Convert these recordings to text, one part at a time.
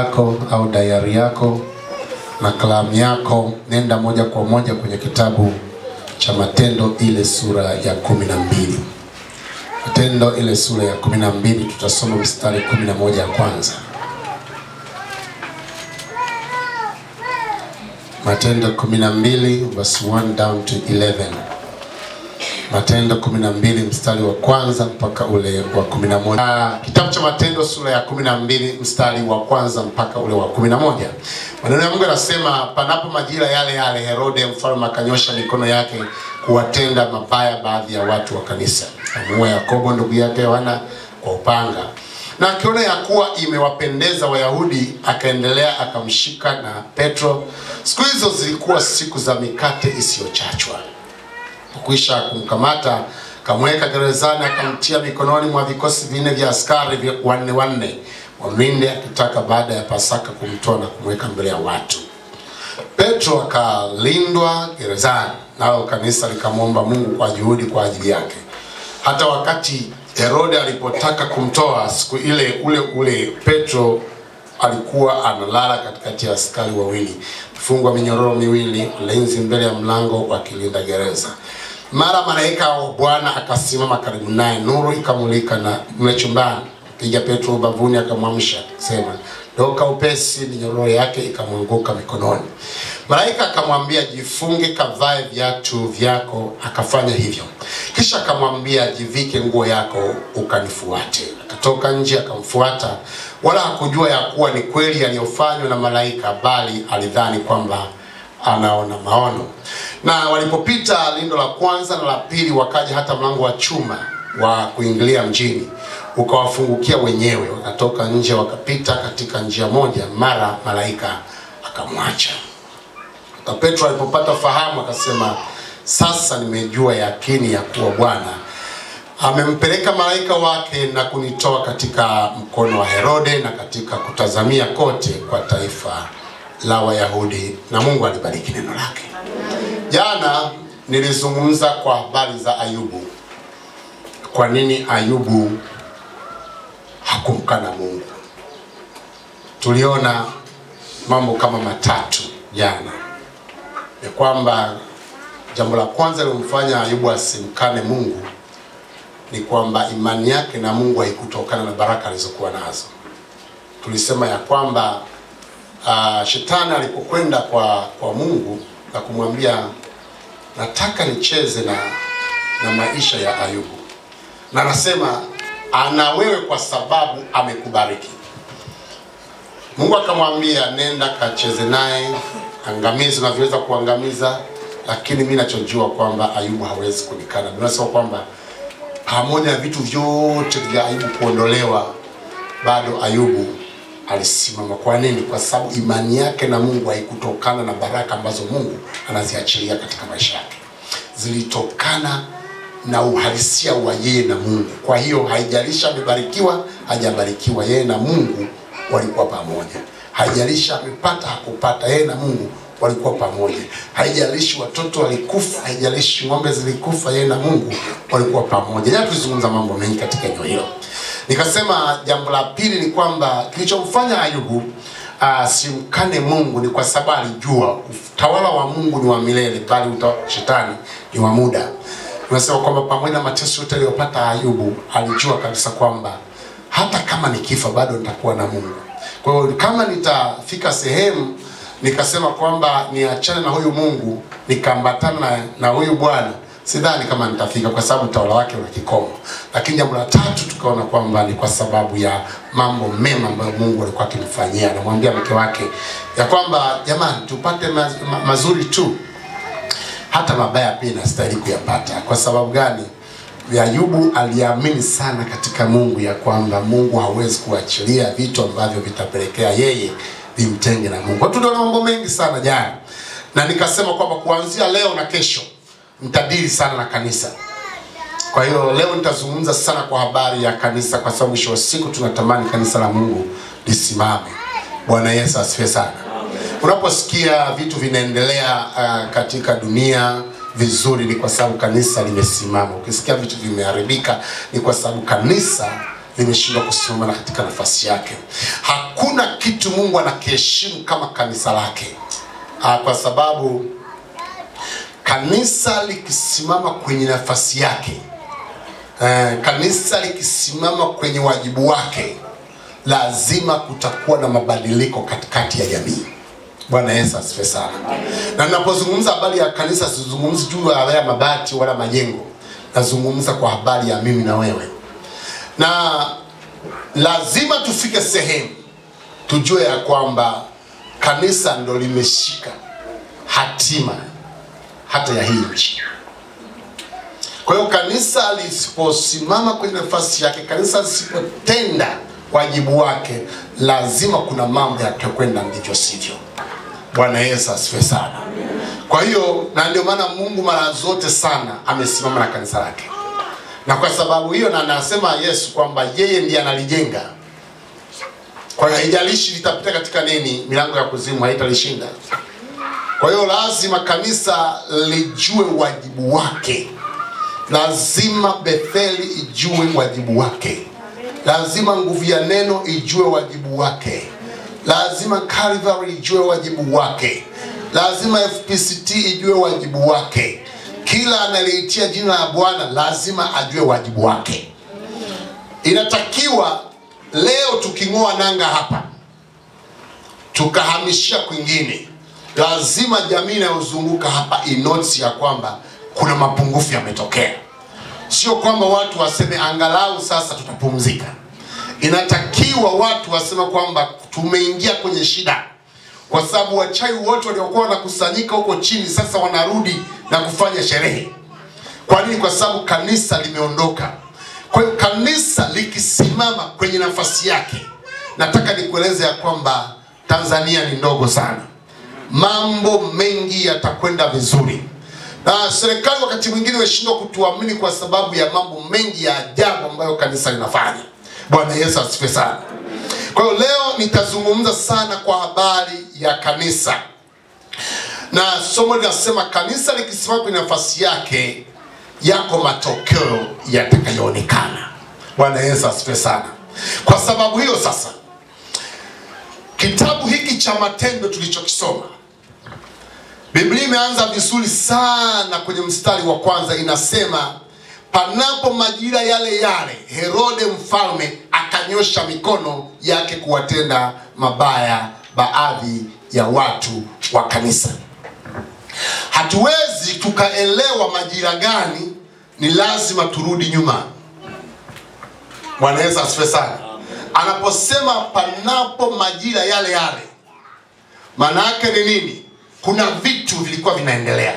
yako au diary yako na kalamu yako, nenda moja kwa moja kwenye kitabu cha Matendo ile sura ya 12. Matendo ile sura ya 12, tutasoma mstari 11 ya kwanza. Matendo 12 verse 1 down to 11. Matendo 12 mstari wa kwanza mpaka ule wa 11. Kitabu cha Matendo sura ya 12 mstari wa kwanza mpaka ule wa 11. Maneno ya Mungu yanasema, panapo majira yale yale Herode mfalme akanyosha mikono yake kuwatenda mabaya baadhi ya watu wa kanisa. Akamua Yakobo ndugu yake Yohana kwa upanga. Na akiona ya kuwa imewapendeza Wayahudi, akaendelea akamshika na Petro. Siku hizo zilikuwa siku za mikate isiyochachwa. Kwisha kumkamata, kamweka gerezani, akamtia mikononi mwa vikosi vinne vya askari wanne wamlinde, akitaka baada ya Pasaka kumtoa na kumweka mbele ya watu. Petro akalindwa gerezani, nao kanisa likamwomba Mungu kwa juhudi kwa ajili yake. Hata wakati Herode alipotaka kumtoa siku ile, ule Petro alikuwa analala katikati ya askari wawili, mfungwa minyororo miwili, ulinzi mbele ya mlango wakilinda gereza. Mara malaika wa Bwana akasimama karibu naye, nuru ikamulika na mle chumbani. Piga Petro ubavuni, akamwamsha sema, "Toka upesi." Minyororo yake ikamwanguka mikononi. Malaika akamwambia, "Jifunge, kavae viatu vyako." Akafanya hivyo. Kisha akamwambia, "Jivike nguo yako ukanifuate." Akatoka nje akamfuata, wala hakujua ya kuwa ni kweli aliyofanywa na malaika, bali alidhani kwamba anaona maono. Na walipopita lindo la kwanza na la pili, wakaja hata mlango wa chuma wa kuingilia mjini, ukawafungukia wenyewe. Wakatoka nje wakapita katika njia moja, mara malaika akamwacha. Na Petro alipopata fahamu akasema, "Sasa nimejua yakini ya kuwa Bwana amempeleka malaika wake na kunitoa katika mkono wa Herode na katika kutazamia kote kwa taifa la Wayahudi." Na Mungu alibariki neno lake. Jana nilizungumza kwa habari za Ayubu. Kwa nini Ayubu hakumkana Mungu? Tuliona mambo kama matatu jana. Ni kwamba jambo la kwanza lilomfanya Ayubu asimkane Mungu ni kwamba imani yake na Mungu haikutokana na baraka alizokuwa nazo. Tulisema ya kwamba shetani alipokwenda kwa Mungu na kumwambia, "Nataka nicheze na maisha ya Ayubu." Na anasema, "Ana wewe kwa sababu amekubariki." Mungu akamwambia, "Nenda kacheze naye, angamiza unavyoweza kuangamiza, lakini mimi ninachojua kwamba Ayubu hawezi kunikana." Tunasema kwamba pamoja na vitu vyote vya Ayubu kuondolewa, bado Ayubu alisimama. Kwa nini? Kwa sababu imani yake na Mungu haikutokana na baraka ambazo Mungu anaziachilia katika maisha yake. Zilitokana na uhalisia wa yeye na Mungu. Kwa hiyo haijalisha amebarikiwa, hajabarikiwa, yeye na Mungu walikuwa pamoja. Haijalisha amepata, hakupata, yeye na Mungu walikuwa pamoja. Haijalishi watoto walikufa, haijalishi ng'ombe zilikufa, yeye na Mungu walikuwa pamoja. Jana tulizungumza mambo mengi katika eneo hilo. Nikasema jambo la pili ni kwamba kilichomfanya Ayubu simkane Mungu ni kwa sababu alijua utawala wa Mungu ni wa milele, bali shetani ni wa muda. Tunasema kwamba pamoja na mateso yote aliyopata Ayubu, alijua kabisa kwamba hata kama nikifa bado nitakuwa na Mungu. Kwa hiyo kama nitafika sehemu nikasema kwamba niachane na huyu Mungu nikambatana na huyu Bwana, sidhani kama nitafika, kwa sababu utawala wake una kikomo. Lakini jambo la tatu tukaona kwamba ni kwa sababu ya mambo mema ambayo Mungu alikuwa akimfanyia. Anamwambia mke wake ya kwamba, "Jamani, tupate mazuri tu, hata mabaya pia inastahili kuyapata." Kwa sababu gani? Ayubu aliamini sana katika Mungu, ya kwamba Mungu hawezi kuachilia vitu ambavyo vitapelekea yeye vimtenge na Mungu. Tunaona mambo mengi sana jana. Na nikasema kwamba kuanzia leo na kesho nitadili sana na kanisa. Kwa hiyo leo nitazungumza sana kwa habari ya kanisa, kwa sababu mwisho wa siku tunatamani kanisa la Mungu lisimame. Bwana Yesu asifiwe sana. Unaposikia vitu vinaendelea katika dunia vizuri, ni kwa sababu kanisa limesimama. Ukisikia vitu vimeharibika, ni kwa sababu kanisa limeshindwa kusimama katika nafasi yake. Hakuna kitu Mungu anakiheshimu kama kanisa lake. Kwa sababu kanisa likisimama kwenye nafasi yake, kanisa likisimama kwenye wajibu wake, lazima kutakuwa na mabadiliko katikati ya jamii. Bwana Yesu asifiwe sana. Na ninapozungumza habari ya kanisa, sizungumzi juu ya mabati wala majengo. Nazungumza kwa habari ya mimi na wewe. Na lazima tufike sehemu tujue ya kwamba kanisa ndo limeshika hatima hata ya hii nchi. Kwa hiyo kanisa lisiposimama kwenye nafasi yake, kanisa lisipotenda wajibu wake, lazima kuna mambo yatakwenda ndivyo sivyo. Bwana Yesu asifiwe sana. Kwa hiyo na ndio maana Mungu mara zote sana amesimama na kanisa lake. Na kwa sababu hiyo, na anasema Yesu kwamba yeye ndiye analijenga. Kwa hiyo haijalishi litapita katika nini, milango ya kuzimu haitalishinda. Kwa hiyo lazima kanisa lijue wajibu wake. Lazima Betheli ijue wajibu wake. Lazima Nguvu ya Neno ijue wajibu wake. Lazima Calvary ijue wajibu wake. Lazima FPCT ijue wajibu wake. Kila analiitia jina la Bwana lazima ajue wajibu wake. Inatakiwa leo tuking'oa nanga hapa, tukahamishia kwingine, lazima jamii inayozunguka hapa inoti ya kwamba kuna mapungufu yametokea. Sio kwamba watu waseme angalau sasa tutapumzika. Inatakiwa watu waseme kwamba tumeingia kwenye shida. Kwa sababu wachawi wote waliokuwa wanakusanyika huko chini sasa wanarudi na kufanya sherehe. Kwa nini? Kwa sababu kanisa limeondoka. Kwa hiyo kanisa likisimama kwenye nafasi yake, nataka nikueleze ya kwamba Tanzania ni ndogo sana. Mambo mengi yatakwenda vizuri. Na serikali wakati mwingine imeshindwa kutuamini kwa sababu ya mambo mengi ya ajabu ambayo kanisa linafanya. Bwana Yesu asifiwe sana. Kwa hiyo leo nitazungumza sana kwa habari ya kanisa. Na somo linasema kanisa likisimama kwenye nafasi yake, yako matokeo yatakayoonekana. Bwana Yesu asifiwe sana. Kwa sababu hiyo sasa, kitabu hiki cha Matendo tulichokisoma, Biblia imeanza vizuri sana kwenye mstari wa kwanza. Inasema panapo majira yale yale, Herode mfalme akanyosha mikono yake kuwatenda mabaya baadhi ya watu wa kanisa. Hatuwezi tukaelewa majira gani, ni lazima turudi nyuma. Bwana Yesu asifiwe sana. Anaposema panapo majira yale yale, maana yake ni nini? Kuna vitu vilikuwa vinaendelea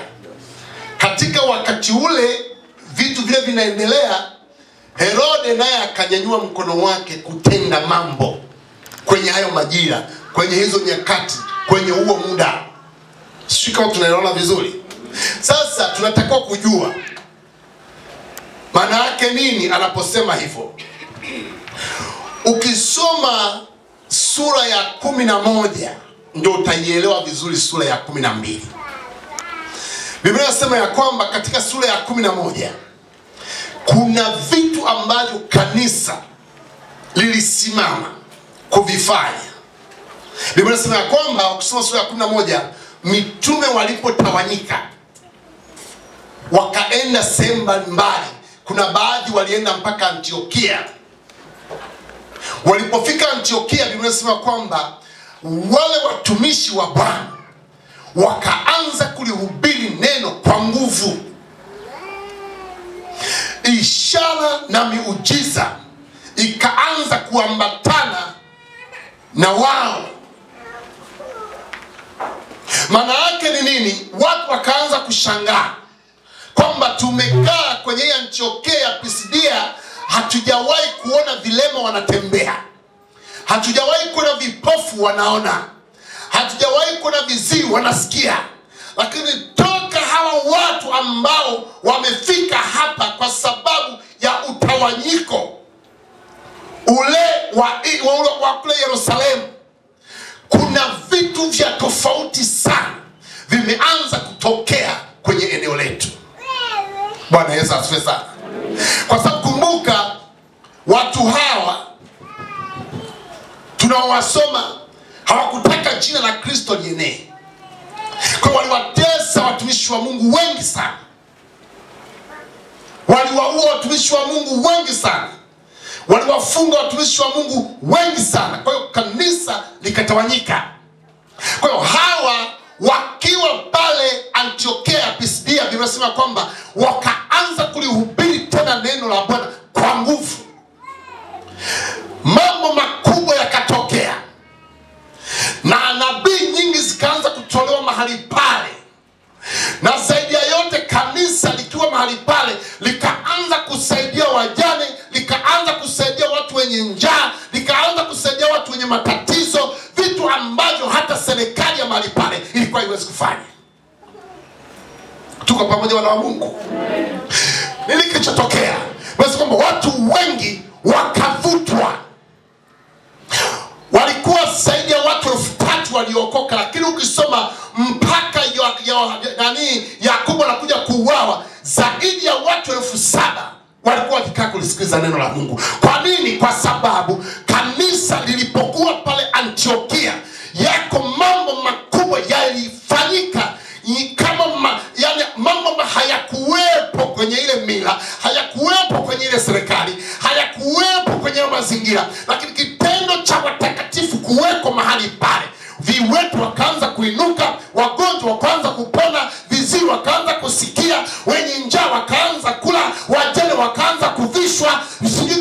katika wakati ule. Vitu vile vinaendelea, Herode naye akanyanyua mkono wake kutenda mambo kwenye hayo majira, kwenye hizo nyakati, kwenye huo muda. Sisi kama tunaelewana vizuri. Sasa tunatakiwa kujua maana yake nini anaposema hivyo. Ukisoma sura ya 11 ndio utaielewa vizuri sura ya 12. Biblia inasema ya kwamba katika sura ya 11 kuna vitu ambavyo kanisa lilisimama kuvifanya. Biblia inasema ya kwamba ukisoma sura ya 11, mitume walipotawanyika wakaenda sehemu mbalimbali. Kuna baadhi walienda mpaka Antiokia. Walipofika Antiokia, Biblia inasema kwamba wale watumishi wa Bwana wakaanza kulihubiri neno kwa nguvu. Ishara na miujiza ikaanza kuambatana na wao. Maana yake ni nini? Watu wakaanza kushangaa kwamba tumekaa kwenye Antiokia, Pisidia, hatujawahi kuona vilema wanatembea. Hatujawahi kuona vipofu wanaona. Hatujawahi kuona viziwi wanasikia. Lakini toka hawa watu ambao wamefika hapa kwa sababu ya utawanyiko ule wa kule Yerusalemu, kuna vitu vya tofauti sana vimeanza kutokea kwenye eneo letu. Bwana Yesu asifiwe sana. Kwa sababu kumbuka, watu hawa tunaowasoma hawakutaka jina la Kristo lienee. Kwa waliwatesa watumishi wa Mungu wengi sana. Waliwaua watumishi wa Mungu wengi sana. Waliwafunga watumishi wa Mungu wengi sana. Kwa hiyo kanisa likatawanyika. Kwa hiyo hawa wakiwa pale Antiokia Pisidia, Biblia inasema kwamba wakaanza kulihubiri tena neno la Bwana kwa nguvu. Mambo makubwa yakatokea. Na nabii nyingi zikaanza kutolewa mahali pale. Na zaidi ya yote kanisa likiwa mahali pale likaanza kusaidia wajane, likaanza kusaidia watu wenye njaa, likaanza kusaidia watu wenye matatizo, vitu ambavyo hata serikali ya mahali pale ilikuwa haiwezi kufanya. Tuko pamoja wana wa Mungu? Nini kilichotokea? Basi kwamba watu wengi wakavutwa. Walikuwa zaidi ya watu 3,000 waliokoka, lakini ukisoma mpaka Yakobo anakuja kuuawa, zaidi ya watu 7,000 walikuwa wakikaa kulisikiliza neno la Mungu. Kwa nini? Kwa sababu kanisa lilipokuwa pale Antiokia, yako mambo makubwa yalifanyika kama mambo hayakuwepo kwenye ile mila, hayakuwepo kwenye ile serikali, hayakuwepo kwenye mazingira, lakini kitendo cha watakatifu kuweko mahali pale, viwetu wakaanza kuinuka, wagonjwa wakaanza kupona, viziwi wakaanza kusikia, wenye njaa wakaanza kula, wajane wakaanza kuvishwa,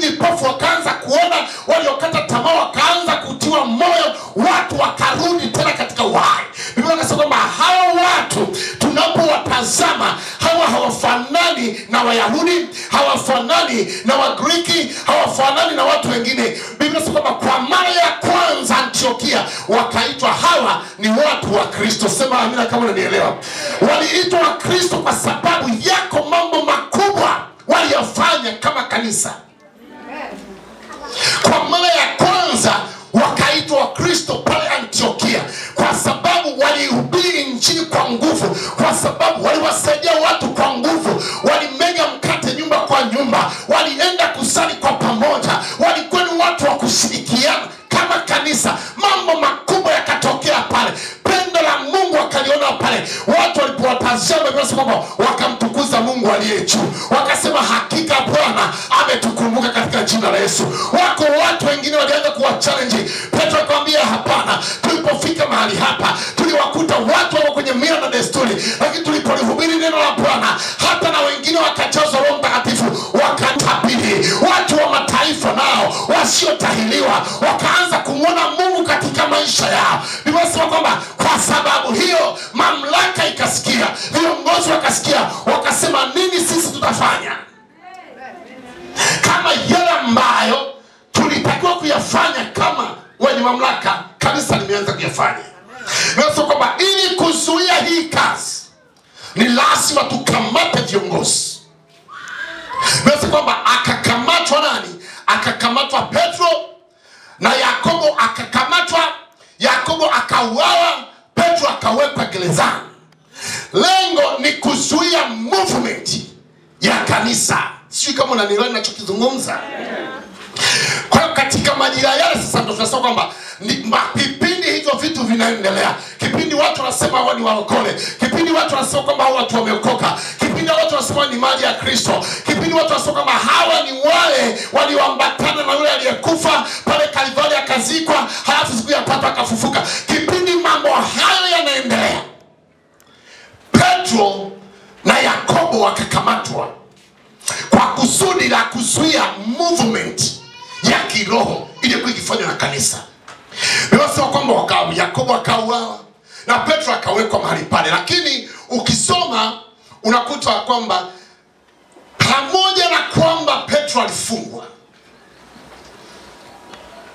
vipofu wakaanza kuona, waliokata tamaa wakaanza kutiwa moyo, watu wakarudi tena katika uhai. Biblia inasema kwamba hao watu tunapowatazama, hawa hawafanani na Wayahudi, hawafanani na Wagriki, hawafanani na watu wengine. Biblia inasema kwamba kwa mara ya kwanza Antiokia wakaitwa hawa ni watu wa Kristo. Sema amina kama unanielewa. Waliitwa wa Kristo kwa sababu yako mambo makubwa waliyofanya kama kanisa. Kwa mara ya kwanza wakaitwa wa Kristo pale Antiokia kwa sababu walihubiri injili kwa nguvu, kwa sababu waliwasaidia watu kwa nguvu, walimega mkate nyumba kwa nyumba, walienda kusali kwa pamoja, walikuwa ni watu wa kushirikiana kama kanisa. Mambo makubwa yakatokea pale. Pendo la Mungu wakaliona pale. Watu walipowatazama wakamtukuza Mungu aliye juu. Wakasema hakika Bwana ametukumbuka katika jina la Yesu. Wako watu wengine walianza kuwa challenge. Petro akamwambia hapana, tulipofika mahali hapa tuliwakuta watu wao kwenye mila na desturi, lakini tulipolihubiri neno la Bwana hata na wengine wakajazwa Roho Mtakatifu wakatabiri. Watu wa mataifa nao wasiotahiriwa wakaanza kumwona Mungu katika maisha yao. Biblia inasema kwamba kwa sababu hiyo mamlaka ikasikia, viongozi wakasikia, wakasema nini sisi tutafanya? Kama yale ambayo tulitakiwa kuyafanya kama wenye mamlaka, kanisa limeanza kuyafanya. Nasema kwamba ili kuzuia hii kazi ni lazima tukamate viongozi. Nasema kwamba akakamatwa nani? Akakamatwa Petro na Yakobo akakamatwa. Yakobo akauawa, Petro akawekwa gerezani. Lengo ni kuzuia movement ya kanisa. Sio kama unanielewa ninachokizungumza. Kwa hiyo katika majira yale sasa ndio tunasema kwamba kipindi hivyo vitu vinaendelea. Kipindi watu wanasema hawa ni walokole, kipindi watu wanasema kwamba hawa watu wameokoka, kipindi watu wanasema ni mali ya Kristo, kipindi watu wanasema kwamba hawa ni wale walioambatana na yule aliyekufa pale Kalvari akazikwa, halafu siku ya 3 akafufuka. Kipindi mambo hayo yanaendelea, Petro na Yakobo wakakamatwa kwa kusudi la kuzuia movement ya kiroho iliyokuwa ikifanywa na kanisa. Nimesema kwamba Yakobo akauawa na Petro akawekwa mahali pale, lakini ukisoma unakuta kwamba pamoja na kwamba Petro alifungwa,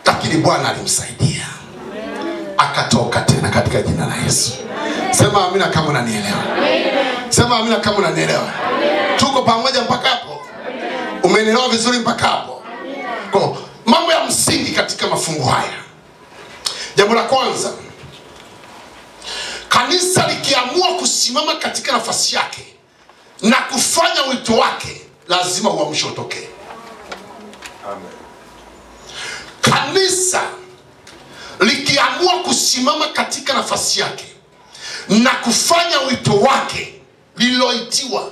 lakini Bwana alimsaidia akatoka tena katika jina la Yesu. Sema amina kama unanielewa. Sema amina kama unanielewa. Tuko pamoja mpaka hapo? Umenielewa vizuri mpaka hapo? Kwa mambo ya msingi katika mafungu haya. Jambo la kwanza, kanisa likiamua kusimama katika nafasi yake na kufanya wito wake, lazima uamsho utokee. Amen. Kanisa likiamua kusimama katika nafasi yake na kufanya wito wake lililoitiwa,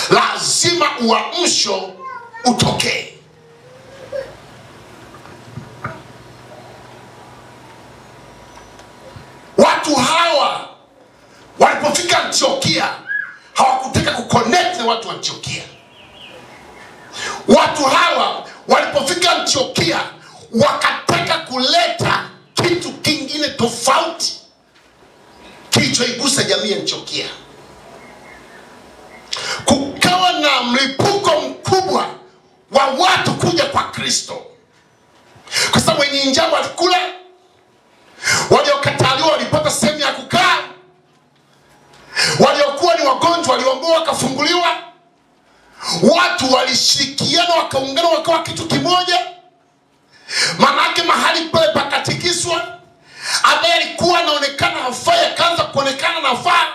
lazima uamsho utokee. Watu hawa walipofika Antiokia hawakutaka kuconnect na watu wa Antiokia. Watu hawa walipofika Antiokia wakataka kuleta kitu kingine tofauti kilichoigusa jamii ya Antiokia. Kukawa na mlipuko mkubwa wa watu kuja kwa Kristo, kwa sababu wenye njaa walikula, waliokataliwa walipata sehemu ya kukaa, waliokuwa ni wagonjwa walioambiwa wakafunguliwa. Watu walishirikiana wakaungana wakawa kitu kimoja. Manake mahali pale pakatikiswa. Ambaye alikuwa anaonekana hafai akaanza kuonekana nafaa.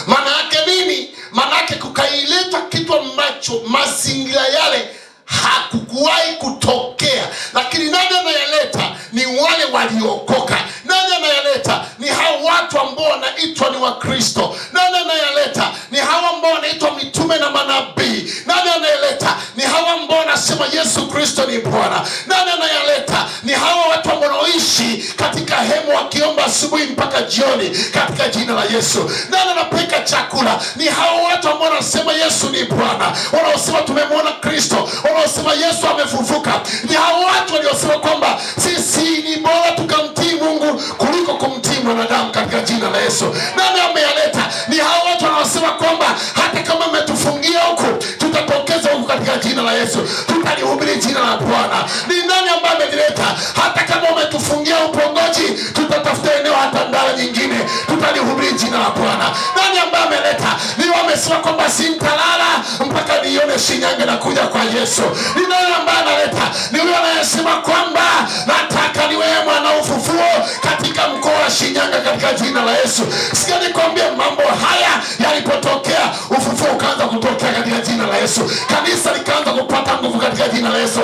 Manake nini? Manake kukaileta kitu ambacho mazingira yale hakukuwahi kutokea. Lakini nani anayaleta? Ni wale waliokoka. Nani anayaleta? Ni hao watu ambao wanaitwa ni Wakristo. Nani anayaleta? Ni hao ambao wanaitwa mitume na manabii. Nani anayaleta? Ni hao ambao wanasema Yesu Kristo ni Bwana. Nani anayaleta? Ni hao watu ambao wanaishi katika hema wakiomba asubuhi mpaka jioni katika jina la Yesu. Nani anapika chakula? Ni hao watu ambao wanasema Yesu ni Bwana, wanaosema tumemwona Kristo, wanaosema Yesu amefufuka. Ni hao watu waliosema kwamba sisi ni bora tukamtii Mungu kuliko kumtii mwanadamu katika jina la Yesu. Nani ameyaleta? Ni hao watu wanaosema kwamba hata kama umetufungia huku tutatokeza huku katika jina la Yesu, tutalihubiri jina la Bwana. Ni nani ambaye ameleta? Hata kama umetufungia upongoji tutatafuta eneo hata ndala nyingine, tutalihubiri jina la Bwana. Nani ambaye ameleta? Ni wamesema kwamba sintalala mpaka nione Shinyanga na kuja kwa Yesu. Ni nani ambaye analeta? Ni yule anayesema kwamba nataka niwe mwana ufufuo katika mkoa wa Shinyanga katika jina la Yesu. Sikia nikwambie, mambo haya yalipotokea, ufufuo ukaanza kutokea katika jina la Yesu. Kanisa likaanza kupata nguvu katika jina la Yesu.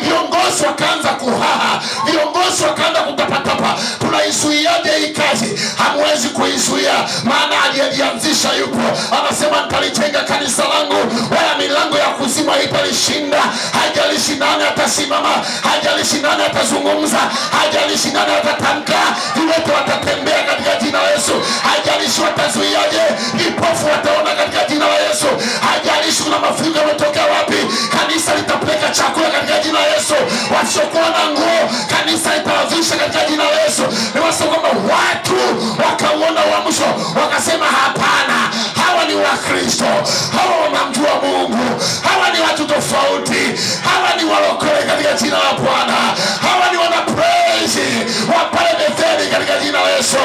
Viongozi wakaanza kuhaha, viongozi wakaanza kutapatapa. Tunaisuiaje hii kazi? Hamwezi kuisuia, maana aliyeanzisha yupo. Anasema nitalijenga kanisa langu, wala milango ya kuzimu haitalishinda. Haijalishi nani atasimama, haijalishi nani atazungumza, haijalishi nani atatamka, viwete watatembea katika jina la Yesu. Haijalishi watazuiaje, vipofu wataona katika jina la Yesu. Haijalishi kuna mafuriko yametokea wapi, kanisa litapeleka chakula katika jina la Yesu. Wasiokuwa na nguo, kanisa litawavisha katika jina la Yesu. Ni wasema kwamba watu wakauona uamsho, wakasema hapana, hawa ni Wakristo, hawa wanamjua Mungu, hawa ni watu tofauti, hawa ni walokole katika jina la Bwana, hawa ni wana praise wa pale Betheli katika jina la Yesu.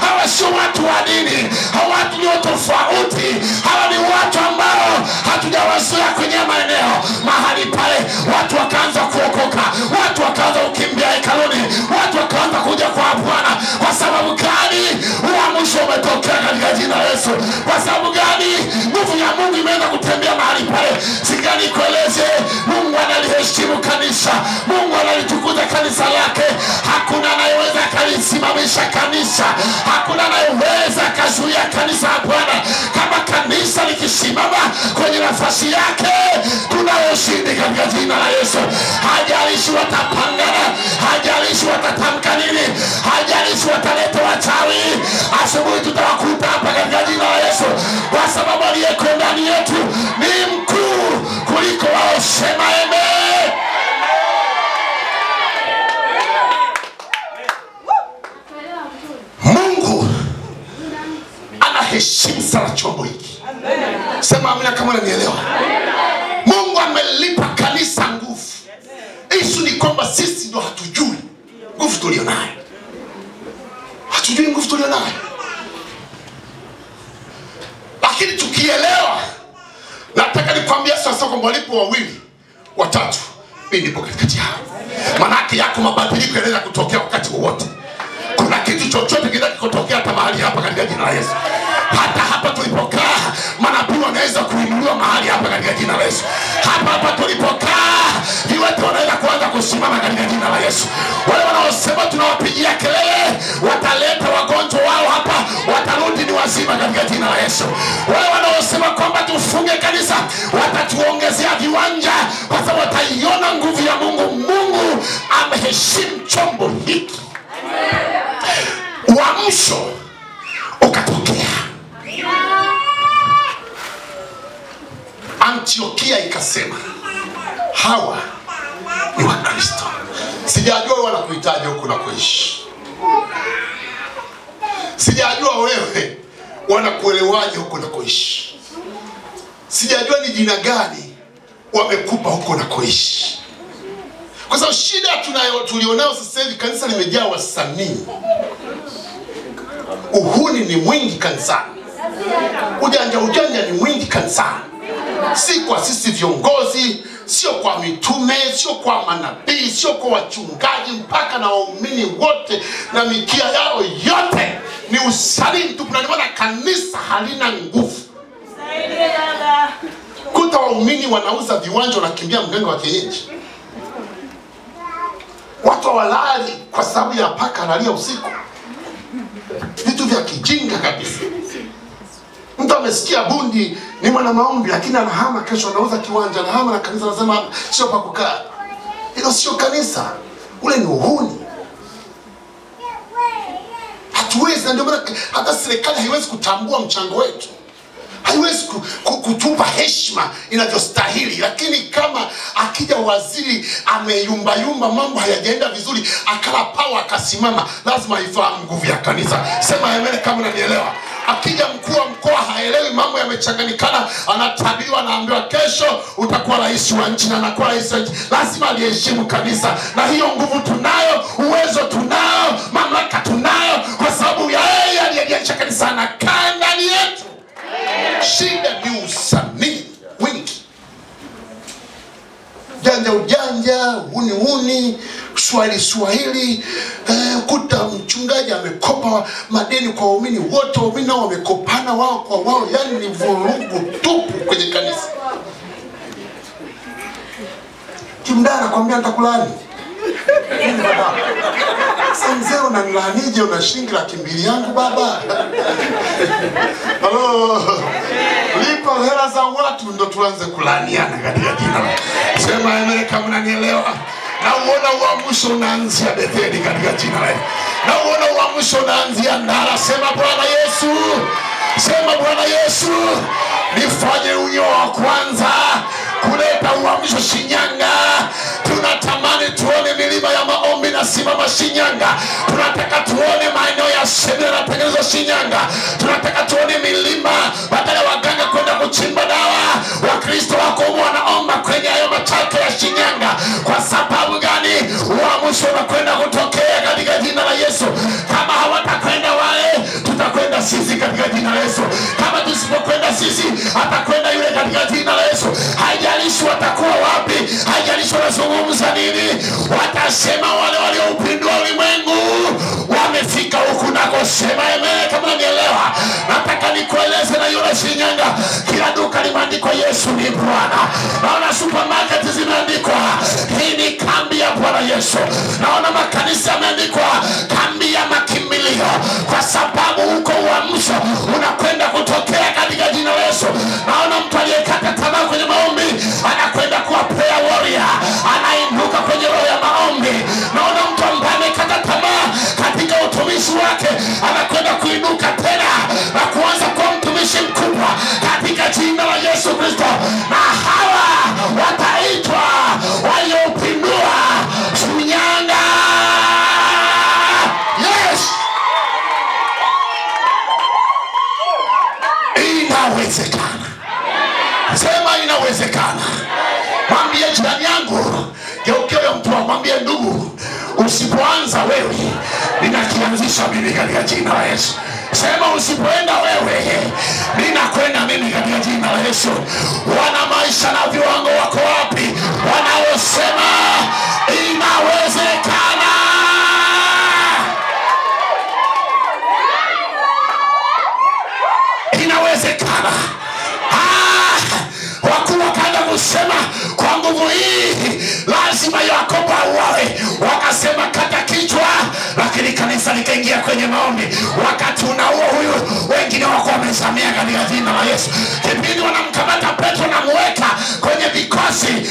Hawa sio watu wa dini, hawa watu ni tofauti, hawa ni watu ambao hatujawazoea kwenye maeneo. Mahali pale watu wakaanza kuokoka, watu wakaanza kukimbia hekaluni, watu wakaanza kuja kwa Bwana. Kwa sababu gani? Uamsho umetokea katika jina la Yesu. Kwa sababu gani? Nguvu ya Mungu imeanza kutembea mahali pale. Sikani kueleze, Mungu analiheshimu kanisa, Mungu analitukuza kanisa lake. Hakuna anayeweza kalisimamisha kanisa, hakuna anayeweza kazuia kanisa la Bwana. Kama kanisa likisimama kwenye nafasi yake, tunayoshinda katika jina la Yesu. Hajalishi watapangana, hajalishi watatamka nini, hajalishi wataleta wachawi, asubuhi tutawakuta hapa katika jina la Yesu. Kwa sababu aliyeko ndani yetu ni mkuu kuliko wao. Sema amen. Mungu anaheshimu sana chombo hiki. Sema amina kama unanielewa. Mungu amelipa kanisa nguvu. Isu ni kwamba sisi ndo hatujui nguvu tulionayo. Hatujui nguvu tulionayo. Lakini tukielewa, nataka nikwambia sasa kwamba walipo wawili watatu, mimi nipo katikati yao. Manake yako mabadiliko yanaweza kutokea wakati wowote. Kuna kitu chochote kinaweza kutokea hata mahali hapa katika jina la Yesu. Hata hapa tulipokaa, manabii wanaweza kuinuliwa mahali hapa katika jina la Yesu. Hapa tulipokaa, viwete wanaweza kuanza kusimama katika jina la Yesu. Wale wanaosema tunawapigia kelele, wataleta wagonjwa wao hapa, watarudi ni wazima katika jina la Yesu. Wale wanaosema kwamba tufunge kanisa, watatuongezea viwanja kwa sababu wataiona nguvu ya Mungu. Mungu ameheshimu chombo hiki. Uamsho ukatokea. Antiokia ikasema hawa ni Wakristo. Sijajua wewe wanakuhitaji huko na kuishi. Sijajua wewe wanakuelewaje huko na kuishi. Sijajua ni jina gani wamekupa huko na kuishi. Kwa sababu shida tulionao sasa hivi, kanisa limejaa wasanii. Uhuni ni mwingi kanisani. Ujanja ni mwingi kanisani. Si kwa sisi viongozi, sio kwa mitume, sio kwa manabii, sio kwa wachungaji, mpaka na waumini wote na mikia yao yote ni usanii tu. Tunaliona kanisa halina nguvu. Kuta waumini wanauza viwanja, wanakimbia mganga wa kienyeji. Watu hawalali kwa sababu ya paka analia usiku. Vitu vya kijinga kabisa. Mtu amesikia bundi ni mwana maombi, lakini anahama kesho anauza kiwanja, anahama na kanisa anasema sio pa kukaa. Hilo sio kanisa. Ule ni uhuni. Hatuwezi, ndio maana hata serikali haiwezi kutambua mchango wetu. Haiwezi kutupa heshima inavyostahili. Lakini kama akija waziri ameyumba mambo hayajaenda vizuri, akala power akasimama, lazima ifahamu nguvu ya kanisa. Sema amen kama unanielewa. Akija mkuu wa mkoa haelewi, mambo yamechanganyikana, anatabiriwa, anaambiwa kesho utakuwa rais wa nchi, na anakuwa rais wa nchi, lazima aliheshimu kanisa. Na hiyo nguvu tunayo, uwezo tunao, mamlaka tunayo, kwa sababu ya yeye aliyeacha kanisa na kaa ndani yetu. Shida ni usanii wingi. Ujanja, uni, Swahili. Kuta mchungaji amekopa madeni kwa waumini wote, waumini nao wamekopana wao kwa wao. Yani ni vurugu tupu kwenye kanisa. Kimdana anakuambia nitakulani. Sasa mzee unanilaanije, una shilingi 200,000 yangu baba? Halo. Lipa hela za watu ndo tuanze kulaniana katika jina. Sema amen kama unanielewa. Na uona uamsho unaanzia Betheli katika jina la Yesu. Na uona uamsho unaanzia Ndala. Sema Bwana Yesu. Sema Bwana Yesu, nifanye unyo wa kwanza kuleta uamsho Shinyanga. Tunatamani tuone milima ya maombi na simama Shinyanga. Tunataka tuone maeneo ya semina na tengenezo Shinyanga. Tunataka tuone milima badala ya waganga kwenda kuchimba dawa. Wakristo wako wanaomba kwenye hayo machaka ya Shinyanga. Kwa sababu gani? Uamsho unakwenda kutokea katika jina la Yesu. Kama hawatakwenda wale, tutakwenda sisi katika jina la Yesu. Kama tusipokwenda sisi, atakwenda yule katika jina la Yesu. Haijalishi watakuwa wapi, haijalishi wanazungumza nini, watasema wale walioupindua ulimwengu wamefika huku nako. Sema amen kama unanielewa. Nataka nikueleze na yule Shinyanga, kila duka limeandikwa Yesu ni Bwana. Naona supermarket zimeandikwa hii ni kambi ya Bwana Yesu. Naona makanisa yameandikwa kambi ya makimbilio, kwa sababu huko uamsho unakwenda kutokea katika jina la Yesu. Naona mtu aliyekata tamaa kwenye maombi anakwenda kuwa prayer warrior, anainuka kwenye roho ya maombi. Naona mtu ambaye amekata tamaa katika utumishi wake anakwenda kuinuka tena na kuanza kuwa mtumishi mkubwa katika jina la Yesu Kristo. Na hawa wataitwa waliopindua Shinyanga. Yes! Inawezekana. Sema inawezekana. Mwambie jirani yangu, geukia mtu, mwambie ndugu, usipoanza wewe, ninakianzisha mimi katika jina la Yesu. Sema usipoenda wewe, ninakwenda mimi katika jina la Yesu. Wana maisha na viwango wako wapi wanaosema inawezekana? Inawezekana. Wakuu wakaanza kusema kwa nguvu hii lazima lazima Yakobo auawe. Wakasema kata kichwa, lakini kanisa likaingia kwenye maombi. Wakati unauo huyu, wengine wako wamesamea katika jina la Yesu. Kipindi wanamkamata Petro na muweka kwenye vikosi,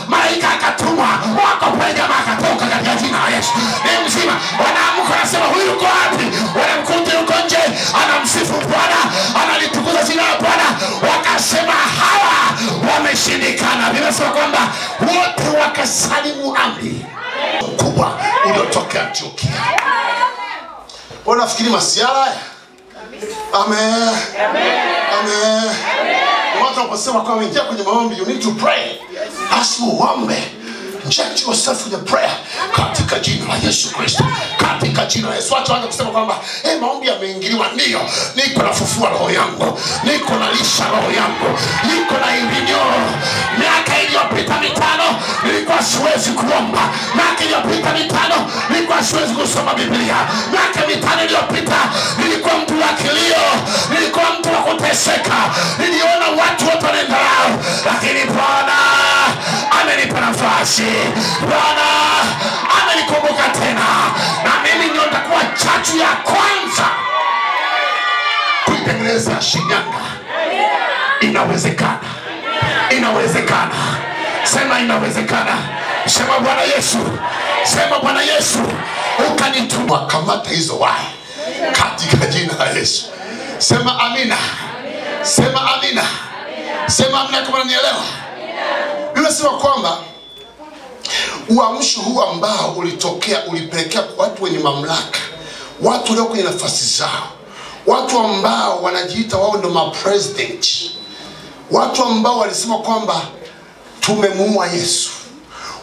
malaika akatumwa, wako pale jamaa akatoka katika jina la Yesu. Ni mzima, wanaamka wanasema huyu yuko wapi? Wanamkuta yuko nje, anamsifu Bwana, analitukuza jina la Bwana. Wakasema hawa wameshindikana. Biblia kwamba wote wakasalimu amri kubwa uliotokea Antiokia. Unafikiri masiara? Amen. Amen. Watu waposema kwa wengia kwenye maombi, you need to pray. Lazima uombe. Inject yourself with the prayer katika jina la Yesu Kristo. Katika jina la Yesu. Watu waanza kusema kwamba maombi yameingiliwa. Ndio, niko nafufua roho yangu, niko nalisha roho yangu, niko na irinyo. Miaka iliyopita 5 nilikuwa siwezi kuomba. Miaka iliyopita 5 nilikuwa siwezi kusoma Biblia. Miaka 5 iliyopita nilikuwa mtu wa kilio, nilikuwa mtu wa kuteseka, niliona watu wote wanaendelea. Lakini Bwana amenipa nafasi, Bwana amenikumbuka tena, na mimi ndio nitakuwa chachu ya kwanza kuitengeneza Shinyanga. Inawezekana. Inawezekana. Sema inawezekana. Sema Bwana Yesu. Sema Bwana Yesu, ukanituma. Kamata hizo wai katika jina la Yesu. Sema amina. Sema amina. Sema amina kama unanielewa. Nimesema kwamba uamsho huu ambao ulitokea ulipelekea kwa watu wenye mamlaka, watu walio kwenye nafasi zao, watu ambao wanajiita wao ndio ma-president, watu ambao walisema kwamba tumemuua Yesu,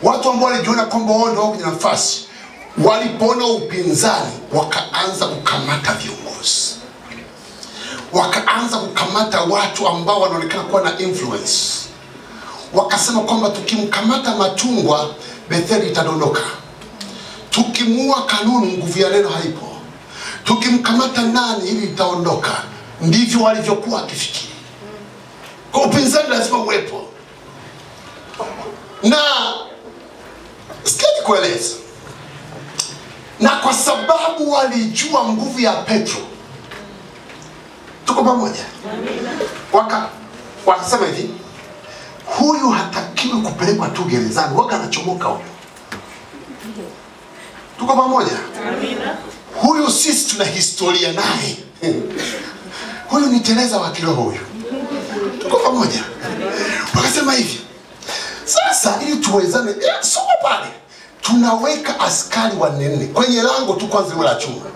watu ambao walijiona kwamba wao ndio kwenye nafasi, walipoona upinzani wakaanza kukamata viongozi, wakaanza kukamata watu ambao wanaonekana kuwa na influence. Wakasema kwamba tukimkamata Machungwa, Betheli itadondoka. Tukimuua Kanunu, nguvu ya neno haipo. Tukimkamata nani, ili itaondoka. Ndivyo walivyokuwa wakifikiri. Kwa upinzani lazima uwepo. Na siketi kueleza. Na kwa sababu walijua nguvu ya Petro, tuko pamoja. Wakasema hivi, huyu hatakiwi kupelekwa tu gerezani, waka anachomoka huyu. Tuko pamoja? Amina. Huyu sisi tuna historia naye. Huyu ni Teresa wa kiroho huyu. Tuko pamoja? Wakasema hivi, sasa ili tuwezane, soma pale, tunaweka askari wanene kwenye lango tu kwanza la chuma.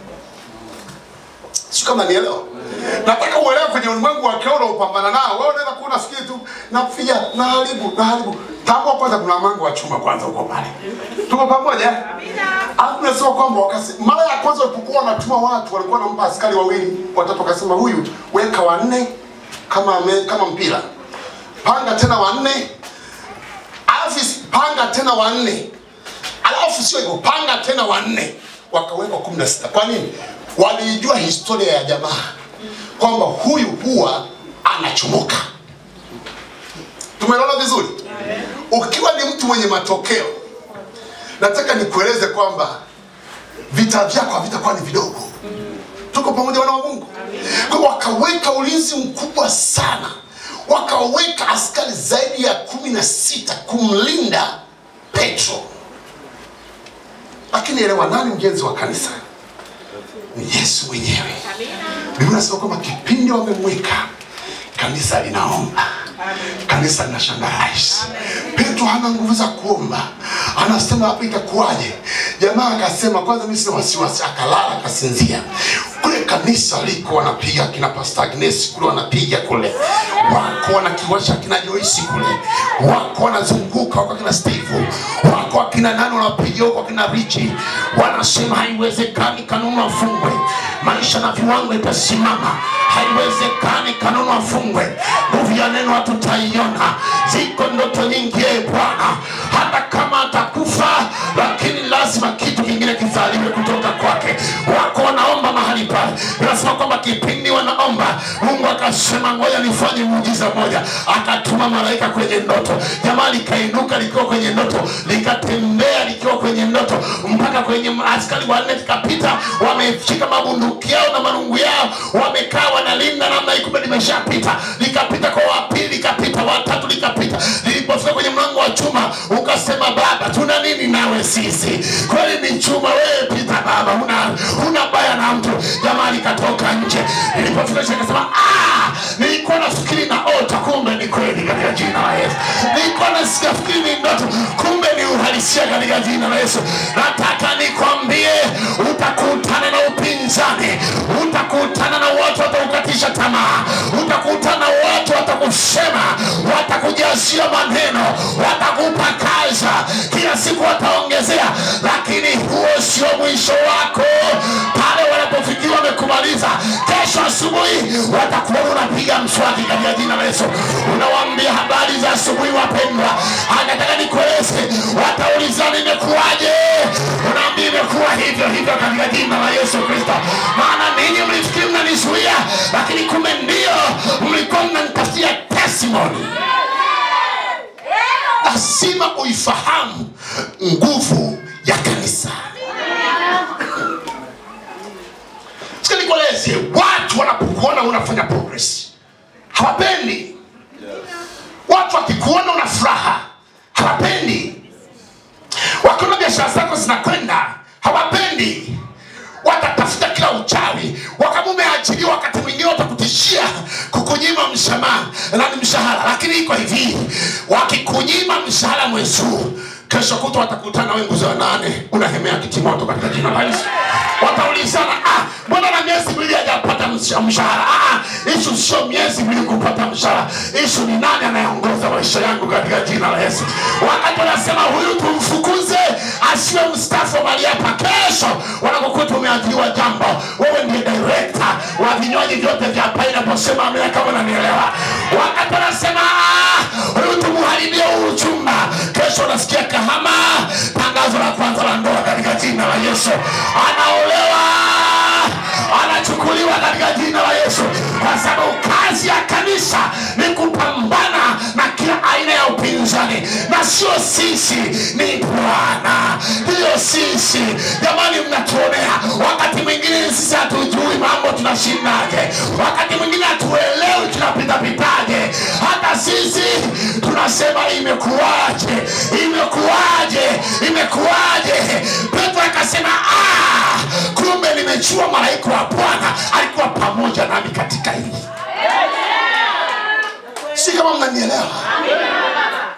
Sio kama nielewa. Nataka uelewe kwenye ulimwengu wa kiroho upambana nao. Wewe unaweza kuona fikiri tu nafikia na haribu. Tambua kwanza kuna mango wa chuma kwanza uko pale. Tuko pamoja? Amina. Alafu nasema kwamba mara ya kwanza walipokuwa wanatuma watu walikuwa wanampa askari 2, 3, wakasema huyu weka 4 kama mpira. Panga tena 4. Alafu panga tena 4. Alafu sio hivyo, panga tena 4. Wakaweka 16. Kwa nini? Walijua historia ya jamaa kwamba huyu huwa anachomoka. Tumeelewana vizuri? Ukiwa ni mtu mwenye matokeo, nataka nikueleze kwamba vita vyako havitakuwa ni vidogo. Tuko pamoja wana wa Mungu? Kwa wakaweka ulinzi mkubwa sana. Wakaweka askari zaidi ya 16 kumlinda Petro. Lakini elewa, nani mjenzi wa kanisa? Ni Yesu mwenyewe. Biblia inasema kwamba kipindi wamemweka, kanisa linaomba. Kanisa linashangaa. Petro hana nguvu za kuomba. Anasema hapa itakuwaje? Jamaa akasema kwanza mimi sina wasiwasi, akalala akasinzia. Kule kanisa liko wanapiga kina Pastor Agnes kule, wanapiga kule. Wako wanakiwasha kina Joyce kule. Wako wanazunguka wako kina Steve. Wako akina nani wanapiga huko kina Richie. Wanasema haiwezekani Kanunu afungwe. Maisha na viwango itasimama. Haiwezekani Kanunu afungwe. Nguvu ya neno hatutaiona. Ziko ndoto nyingi Bwana. Hata kama atakufa, lakini lazima kitu kingine kizaliwe kutoka kwake. Wako wanaomba mahali pale. Nasema kwamba kipindi wanaomba, Mungu akasema ngoja nifanye muujiza moja. Akatuma malaika kwenye ndoto. Jamaa likainuka likiwa kwenye ndoto, likatembea likiwa kwenye ndoto mpaka kwenye askari wanne likapita, wameshika mabunduki yao na marungu yao, wamekaa wanalinda namna hii, kumbe limeshapita. Likapita kwa wapili, likapita watatu, likapita. Lilipofika kwenye mlango wa chuma, ukasema baba, tuna nini nawe sisi? Kweli ni chuma, wewe pita baba, huna baya na mtu. Jamaa likatoka nje. Lilipofika akasema nilikuwa nafikiri naota, kumbe ni kweli katika jina la Yesu. Nilikuwa nafikiri ni ndoto, kumbe ni uhalisia katika jina la Yesu. Nataka nikwambie, utakutana na upinzani, utakutana na watu watakukatisha tamaa, utakutana na watu watakusema, watakujazia maneno, watakupakaza, kila siku wataongezea, lakini huo sio mwisho wako. Pale wanapofikia wamekumaliza, kesho asubuhi watakuwa unapiga mswaki katika jina la Yesu. Unawaambia habari za asubuhi wapendwa, anataka nikueleze, wataulizana imekuwaje? Unaambia imekuwa hivyo hivyo katika jina la Yesu Kristo. Maana ninyi mlifikiri mnanizuia, lakini kumbe ndio mlikuwa mnanitafutia testimony. Lazima uifahamu nguvu ya kanisa. Sasa nikueleze, watu wanapokuona unafanya progress hawapendi. Watu wakikuona una furaha hawapendi. Wakiona biashara zako zinakwenda hawapendi. Watatafuta kila uchawi. Wakamume ajili wakati mwingine watakutishia kukunyima mshahara. Lakini iko hivi, wakikunyima mshahara mwezi huu, kesho kutu watakutana wewe nguzo ya 8 unahemea kitimoto katika jina la Yesu. Wataulizana, mbona na miezi miwili hajapata mshahara? Issue sio miezi miwili kupata mshahara. Issue ni nani anayeongoza maisha yangu katika jina la Yesu. Wakati wanasema huyu tumfukuze asiwe mstaafu mali hapa, kesho wanakukuta umeajiriwa jambo, wewe ndiye director wa vinywaji vyote vya Pineapple. Sema amina kama unanielewa. Wakati wanasema huyu tumuharibie uchumba, kesho unasikia Kahama tangazo la kwanza la ndoa katika jina la Yesu. Anaolewa, anachukuliwa katika jina la Yesu. Kwa sababu kazi ya kanisa ni kupambana na kila aina ya upinzani, na sio sisi, ni Bwana. Ndio sisi. Jamani, mnatuonea. Wakati mwingine sisi hatujui mambo tunashindaje. Wakati mwingine hatuelewi tunapita pitaje. Hata sisi tunasema imekuwaje? Petro akasema kumbe nimejua malaika wa Bwana alikuwa pamoja nami katika hili. Si kama mnanielewa?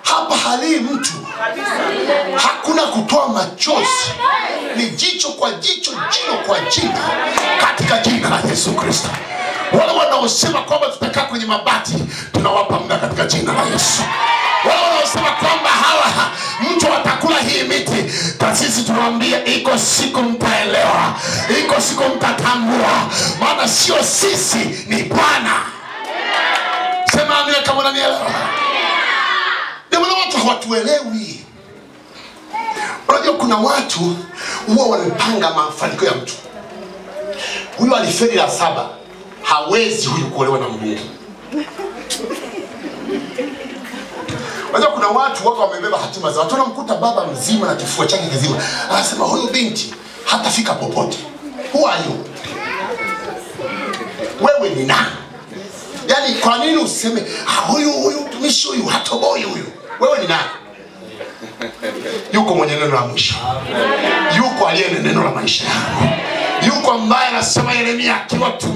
Hapa hali mtu hakuna kutoa machozi, ni jicho kwa jicho, jino kwa jino katika jina la Yesu Kristo. Wale wanaosema kwamba tutakaa kwenye mabati, tunawapa muda katika jina la Yesu. Wale wanaosema kwamba hawa mtu atakula hii miti, sisi tunawaambia iko siku mtaelewa, iko siku mtatambua, maana sio sisi, ni Bwana. Sema amina kama unanielewa. Ndio watu hawatuelewi. Unajua kuna watu huwa wanapanga mafanikio ya mtu. Huyu alifeli la 7, hawezi huyu kuolewa na Mungu. Unajua kuna watu wako wamebeba hatima za watu. Unamkuta baba mzima na kifua chake kizima, anasema huyu binti hatafika popote. Who are you? Wewe ni nani? Yaani kwa nini useme huyu mtumishi huyu hatoboi huyu? Wewe ni nani? Yuko mwenye neno la mwisho. Yuko aliye na neno la maisha yako. Yuko ambaye anasema Yeremia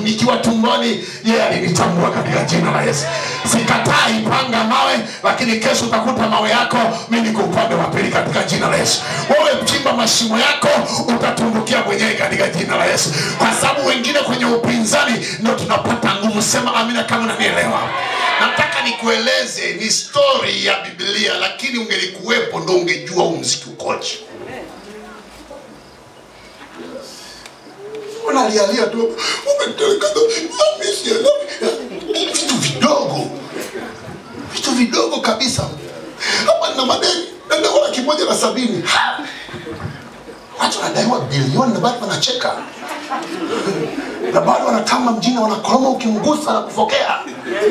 nikiwa tumboni yeye alinitambua katika jina la Yesu. Sikatai panga mawe, lakini kesho utakuta mawe yako mimi niko upande wa pili katika jina la Yesu. Wewe mchimba mashimo yako, utatumbukia mwenyewe katika jina la Yesu. Kwa sababu wengine kwenye upinzani ndio tunapata nguvu. Sema amina kama unanielewa. Nataka nikueleze ni story ya Biblia, lakini ungelikuwepo ndio ungejua huu mziki ukoje. Unalialia tu, umetelekeza, vitu vidogo kabisa. Hapa nina madeni, nenda wala 170. Watu wanadaiwa bilioni na bado wanacheka. Na bado wanatamba mjini wanakoroma ukimgusa na kufokea.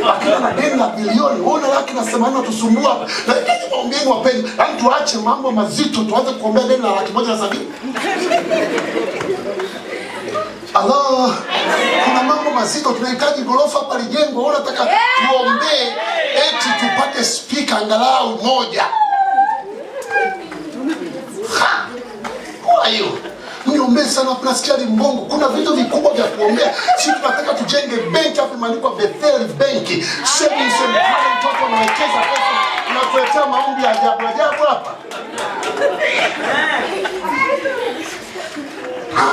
Lakini na deni la bilioni, una laki na 80 tusumbua. Na hivi maombieni wapeni, yani tuache mambo mazito tuanze kuombea deni la 170. Allah, kuna mambo mazito tunahitaji gorofa hapa lijengwe. Unataka tuombee eti tupate speaker angalau moja. Kwa hiyo niombee sana, tunasikia Limbongo kuna vitu vikubwa vya kuombea. Sisi tunataka tujenge benki hapo imeandikwa Bethel benki. Savings and current, watu wanawekeza pesa. Tunakuletea maombi ya ajabu ajabu hapa.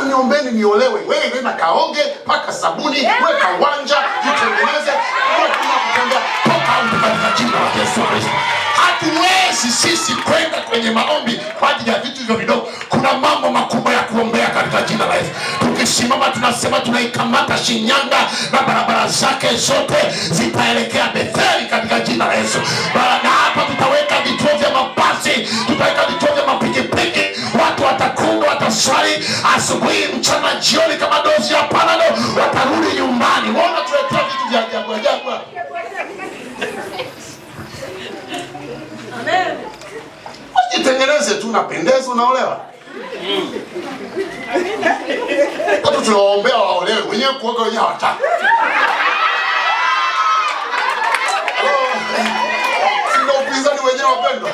Niombeni niolewe. Wewe nenda kaoge, paka sabuni, weka wanja, jitengeneze, wewe kutembea toka katika jina la Yesu Kristo. Hatuwezi sisi kwenda kwenye maombi kwa ajili ya vitu hivyo vidogo. Kuna mambo makubwa ya kuombea katika jina la Yesu. Tukisimama tunasema tunaikamata Shinyanga na barabara zake zote zitaelekea Betheli katika jina la Yesu. Na hapa tutaweka vituo vya mabasi, tutaweka vituo vya mapikipiki. Watu watakuwa wataswali asubuhi, mchana, jioni kama dozi ya Panado, watarudi nyumbani. Waona tuletea vitu vya ajabu ajabu. Amen. Jitengeneze tu, unapendeza, unaolewa. Watu tunawaombea waolewe, wenyewe kuoga wenyewe hawataka. Sina upinzani wenyewe wapendwa.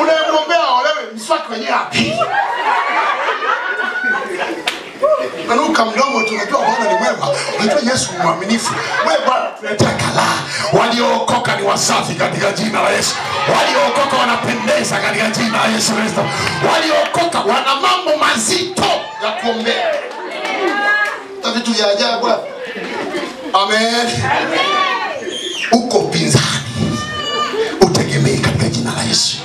Unayemwombea waolewe, mswaki wenyewe hapi. Nanuka mdomo, tunajua Bwana ni mwema. Unajua Yesu ni mwaminifu. Wewe Bwana tunataka la. Waliookoka ni wasafi katika jina la Yesu. Waliookoka wanapendeza katika jina la Yesu Kristo. Waliookoka wana mambo mazito ya kuombea. Na vitu vya ajabu hapa. Amen. Uko pinzani, utegemee katika jina la Yesu.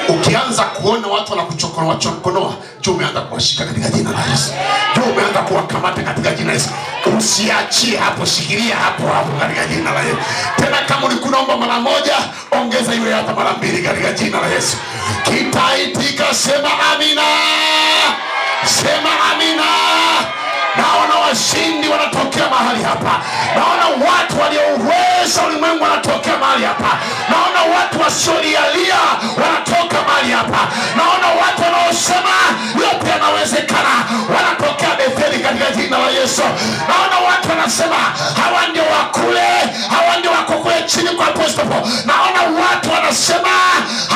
Ukianza kuona watu wanakuchokonoa, jua umeanza kuwashika katika jina la Yesu. Jua umeanza kuwakamata katika jina la Yesu. Usiachie hapo, shikilia hapo katika jina la Yesu. Tena kama ulikunaomba mara moja, ongeza iwe hata mara 2 katika jina la Yesu. Kitaitika, sema amina. Sema amina. Naona washindi wanatokea mahali hapa. Naona watu waliouweza ulimwengu wanatokea mahali hapa. Naona watu wasiolialia wanatoka mahali hapa. Naona watu wanaosema yote yanawezekana wanatokea Betheli katika jina la Yesu. Naona watu wanasema hawa ndio wakule, hawa ndio wako kule chini kwa apostolo. Naona watu wanasema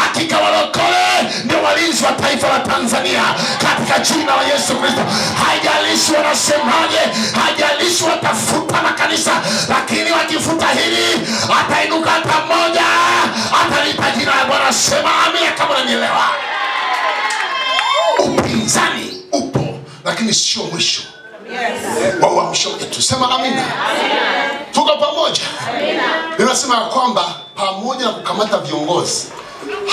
hakika walokole ndio walinzi wa taifa la Tanzania katika jina la Yesu Kristo. Haijalishi wanasemaje, haijalishi watafuta na kanisa, lakini wakifuta hili atainuka hata mmoja, atalipa jina la Bwana. Sema amina kama unanielewa. Upinzani upo, lakini sio mwisho. Yes. Wa uamsho wetu. Sema amina. Tuko pamoja. Amina. Ninasema kwamba pamoja na kukamata viongozi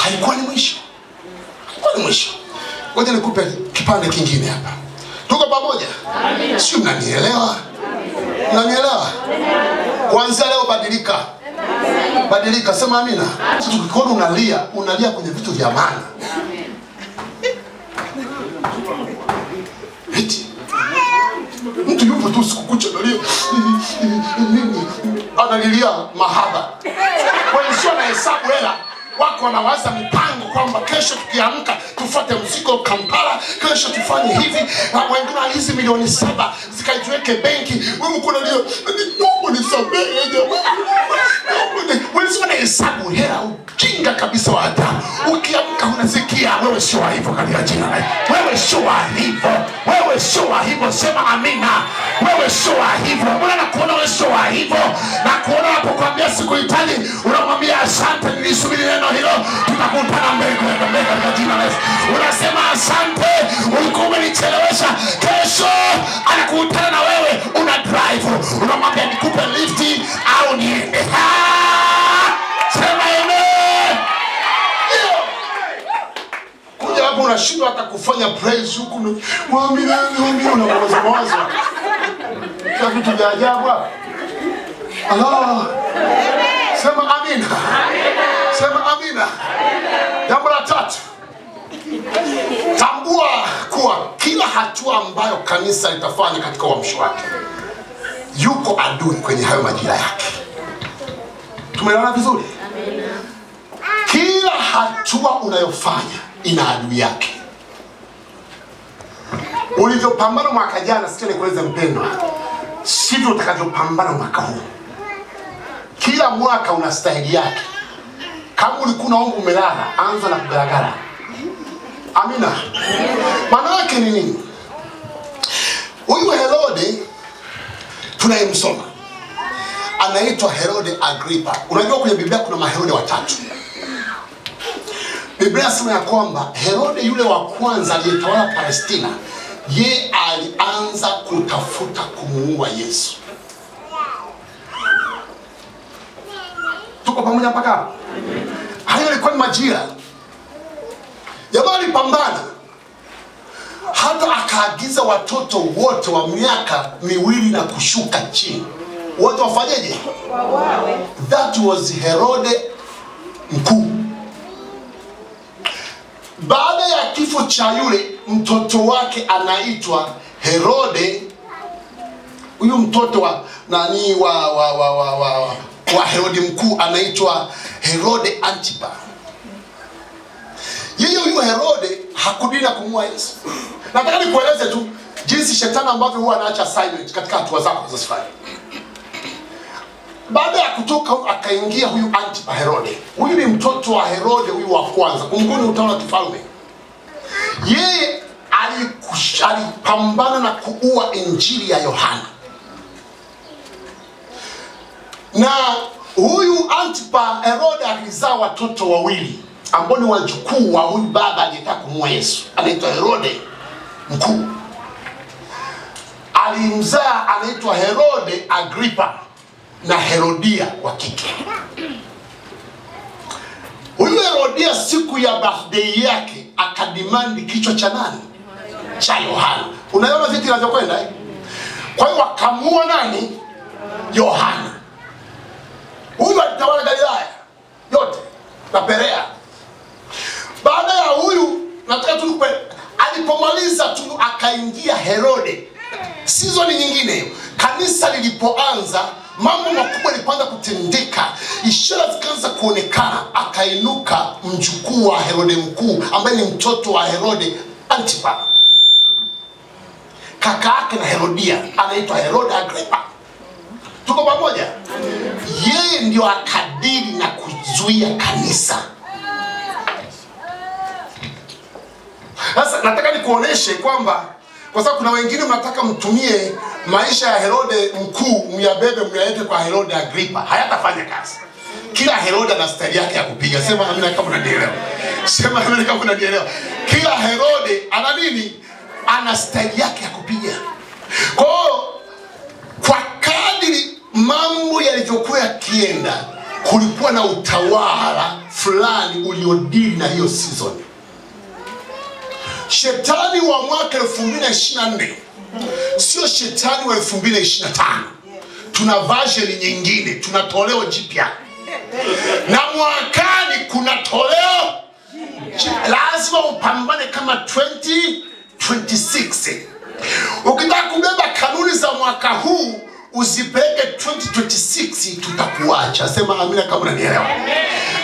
haikuwa ni mwisho. Haikuwa ni mwisho. Ngoja nikupe kipande kingine hapa. Tuko pamoja? Amina. Sio mnanielewa? Mnanielewa? Kuanzia leo badilika. Badilika, sema amina. Tukikuona unalia kwenye vitu vya maana. Eti mtu yupo tu siku kucha analilia mahaba. Walisio na hesabu hela, wako wanawaza mipango kwamba kesho tukiamka tufuate mzigo Kampala, kesho tufanye hivi, na wengine hizi milioni 7 zikajiweke benki. Wewe uko unalia, Mungu nisamehe jamani. Walisio na hesabu hela, ujinga kabisa wa Adamu. Ukiamka unasikia wewe sio hivyo katika jina la Yesu. Wewe sio hivyo. Wewe sio hivyo, sema amina. Wewe sio hivyo. Mbona nakuona wewe sio hivyo? Na kuona hapo kwambia sikuhitaji, unamwambia asante, nilisubiri neno hilo, tutakutana mbele katika jina la Yesu. Unasema asante, ulikuwa umenichelewesha, kesho anakutana na wewe, una drive. Unamwambia nikupe lift au niende. Sema amen. Kuja hapo unashindwa hata kufanya praise huku. Mwambie unawaza. Kwa vitu vya ajabu. Allah. Sema amina. Sema amina. Jambo la 3. Tambua kuwa kila hatua ambayo kanisa litafanya katika uamsho wake, yuko adui kwenye hayo majira yake. Tumeelewana vizuri? Kila hatua unayofanya ina adui yake. Ulivyopambana mwaka jana, sikia nikueleze mpendwa, sivyo utakavyopambana mwaka huu. Kila mwaka una stahili yake. Kama ulikuwa unaomba umelala, anza na kugaragara. Amina. Maana yake ni nini? Huyu Herode tunayemsoma anaitwa Herode Agrippa. Unajua kwenye Biblia kuna maherode watatu. Biblia inasema ya kwamba Herode yule wa kwanza aliyetawala Palestina, ye alianza kutafuta kumuua Yesu. Tuko pamoja mpaka hapo? Hayo yalikuwa ni majira. Jamaa alipambana hata akaagiza watoto wote wa miaka 2 na kushuka chini wote wafanyeje? Wawawe. That was Herode mkuu. Baada ya kifo cha yule, mtoto wake anaitwa Herode. Huyu mtoto wa nani wa Herode mkuu anaitwa Herode Antipa. Yeye huyu Herode hakudili na kumuua Yesu. Nataka nikueleze tu jinsi shetani ambavyo huwa anaacha assignment katika hatua zako za safari. Baada ya kutoka akaingia huyu Antipa Herode. Huyu ni mtoto wa Herode huyu wa kwanza. Kumbuka utawala wa kifalme. Yeye alipambana na kuua injili ya Yohana. Na huyu Antipa Herode alizaa watoto wawili ambao ni wajukuu wa huyu baba aliyetaka kumuua Yesu. Anaitwa Herode mkuu. Alimzaa anaitwa Herode Agrippa na Herodia wa kike. Huyu Herodia siku ya birthday yake akadimandi kichwa cha nani? Cha Yohana. Unaona vitu vinavyokwenda eh? Kwa hiyo wakamua nani? Yohana. Huyu alitawala Galilaya yote na Perea. Baada ya huyu nataka tu alipomaliza tu akaingia Herode. Season nyingine hiyo. Kanisa lilipoanza, mambo makubwa yalipoanza kutendeka, ishara zikaanza kuonekana, akainuka mjukuu wa Herode mkuu ambaye ni mtoto wa Herode Antipa. Kaka yake na Herodia anaitwa Herode Agrippa. Tuko pamoja? Yeye ndio akadiri na kuzuia kanisa. Sasa nataka nikuoneshe kwamba kwa sababu kuna wengine mnataka mtumie maisha ya Herode mkuu myabebe myaweke kwa Herode Agrippa. Hayatafanya kazi. Kila Herode ana style yake ya kupiga. Sema amina kama unanielewa. Sema amina kama unanielewa. Kila Herode ana nini? Ana style yake ya kupiga. Kwa kadiri mambo yalivyokuwa yakienda, kulikuwa na utawala fulani uliodili na hiyo season. Shetani wa mwaka 2024 sio shetani wa 2025. Tuna version nyingine, tuna toleo jipya. Na mwakani kuna toleo lazima upambane kama 2026. Ukitaka kubeba kanuni za mwaka huu uzipeleke 2026, tutakuacha. Sema amina kama unanielewa.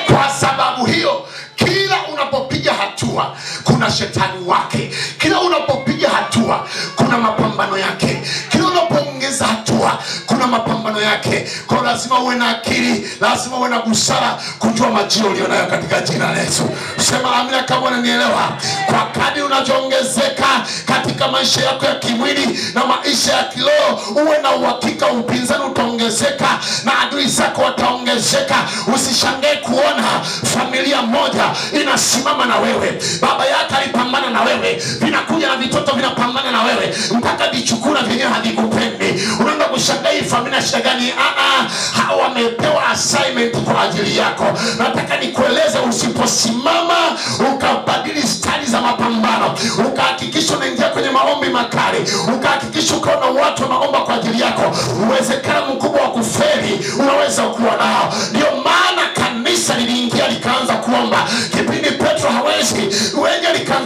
Kwa sababu hiyo kila unapopiga hatua kuna shetani wake. Kila unapopiga hatua kuna mapambano yake. Kila unapoongeza hatua kuna mapambano yake. Kwa lazima uwe na akili, lazima uwe na busara kujua majira ulionayo katika jina la Yesu. Sema amina kama unanielewa. Kwa kadri unachoongezeka katika maisha yako ya kimwili na maisha ya kiroho, uwe na uhakika upinzani utaongezeka na adui zako wataongezeka. Usishangae kuona familia moja inasimama na wewe, baba yake alipambana na wewe, vinakuja na vitoto vinapambana na wewe mpaka vichukuna vyenyewe havikupendi. Unaenda kushangaa familia shida gani? Hao wamepewa assignment kwa ajili yako. Nataka nikueleze, usiposimama ukabadili stali za mapambano, ukahakikisha unaingia kwenye maombi makali, ukahakikisha ukaona watu wanaomba kwa ajili yako, uwezekano mkubwa wa kufeli unaweza kuwa nao. Ndio maana kanisa liliingia likaanza kuomba. Kipindi Petro hawezi, wengi likaanza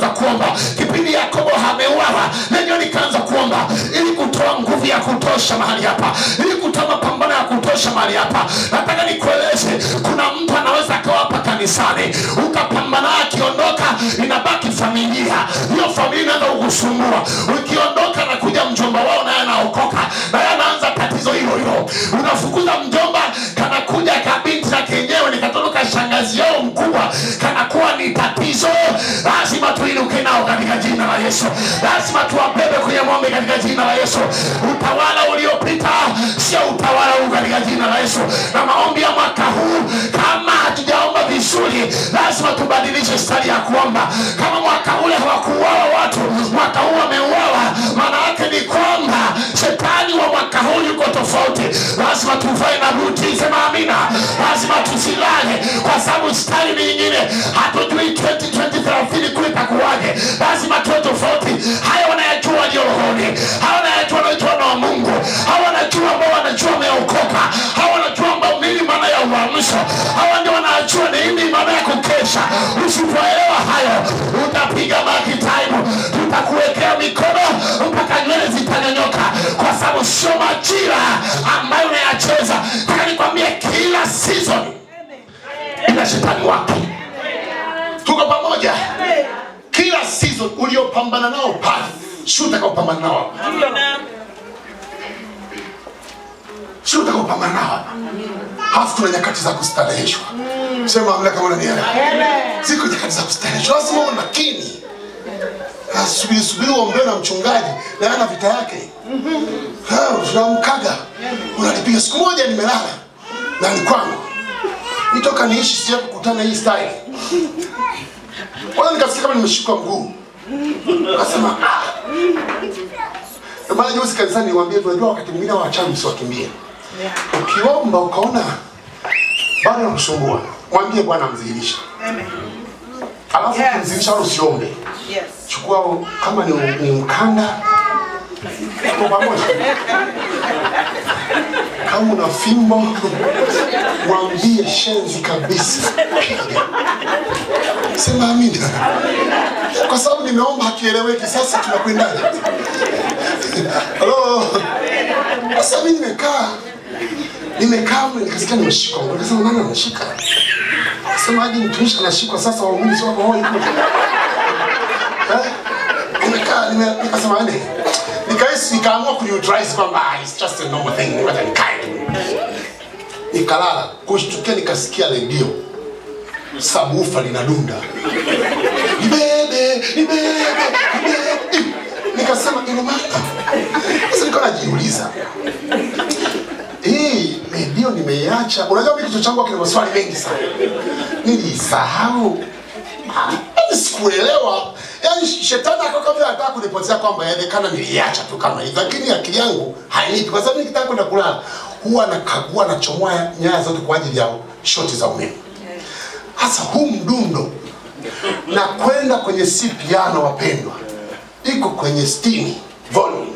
kutoa nguvu ya kutosha mahali hapa, ili kutoa mapambano ya kutosha mahali hapa. Nataka nikueleze, kuna mtu anaweza akawa hapa kanisani ukapambana, akiondoka inabaki familia. Hiyo familia inaanza kukusumbua. Ukiondoka na kuja mjomba wao naye anaokoka, naye anaanza tatizo hilo hilo. Unafukuza mjomba, kanakuja kabinti na kenyewe nikatoroka shangazi yao mkubwa, kanakuwa ni tatizo. Lazima tuinuke nao katika jina la Yesu. Lazima tuwabebe kwenye maombi katika jina la Yesu. Utawala uliopita sio utawala huu katika jina la Yesu. Na maombi ya mwaka huu, kama hatujaomba vizuri, lazima tubadilishe stari ya kuomba. Kama mwaka ule hawakuuawa watu, mwaka huu wameuawa, maana yake ni kwamba shetani wa mwaka huu yuko tofauti. Lazima tuvae na buti, sema amina. Lazima tusilale, kwa sababu stari ni nyingine. Hatujui 2030 kule takuwaje. Lazima tuwe tofauti. Haya wanayajua walio rohoni, hawa wanayajua wanaitwa na Mungu, hawa wanajua ambao wanajua wameokoka, hawa wanajua ambao nini maana ya uamsho, hawa ndio wanajua nini maana ya kukesha. Usipoelewa hayo, utapiga mark time. Tutakuwekea mikono mpaka nywele zitanyonyoka, kwa sababu sio majira ambayo unayacheza. Nataka nikwambie, kila season ina shetani wake. Tuko pamoja? Kila season uliopambana nao pale, sio utakaopambana nao. Sio utakaopambana nao. Hafu tuna nyakati za kustareheshwa. Sema amna kama unanielewa. Ziko nyakati za kustareheshwa. Lazima uwe makini. Subiri uombe na mchungaji na ana vita yake. Tunamkaga. Unalipiga. Siku moja nimelala na ni kwangu. Nitoka niishi sija kukutana hii style. Wala nikasikia kama nimeshikwa mguu. Nasema maana juzi kanisani niwaambie, unajua wakati mwingine wachawi msiwakimbie. Ukiomba ukaona bado nakusumbua, mwambie Bwana amdhihirishe. Amen. Alafu kumdhihirisha wala usiombe. Yes. Chukua kama ni mkanda. Kwa pamoja. Kama una fimbo, mwambie shenzi kabisa. Sema amina. Kwa sababu nimeomba hakieleweki, sasa tunakwendaje? Hello. Sasa mimi nimekaa nikasikia nimeshikwa. Nikasema nani anashika? Sema aje mtumishi anashikwa, sasa waumini sio wako hoi. Nikasema nani? Nikaamua kuneutralize kwamba it's just a normal thing. Nikalala, kushtukia nikasikia redio. Sabufa linadunda. Nibebe. Nikasema ina maana. Sasa nikawa najiuliza, hii redio nimeiacha. Unajua mimi kichwa changu kina maswali mengi sana. Nilisahau. Sikuelewa. Yaani shetani akakwambia anataka kunipotea kwamba inawezekana niliacha tu kama hivi. Lakini akili yangu hainipi, kwa sababu nikitaka kwenda kulala huwa nakagua na chomoa nyaya zote kwa ajili ya shoti za umeme. Hasa huu mdundo na kwenda kwenye C piano, wapendwa, iko kwenye 60 volume.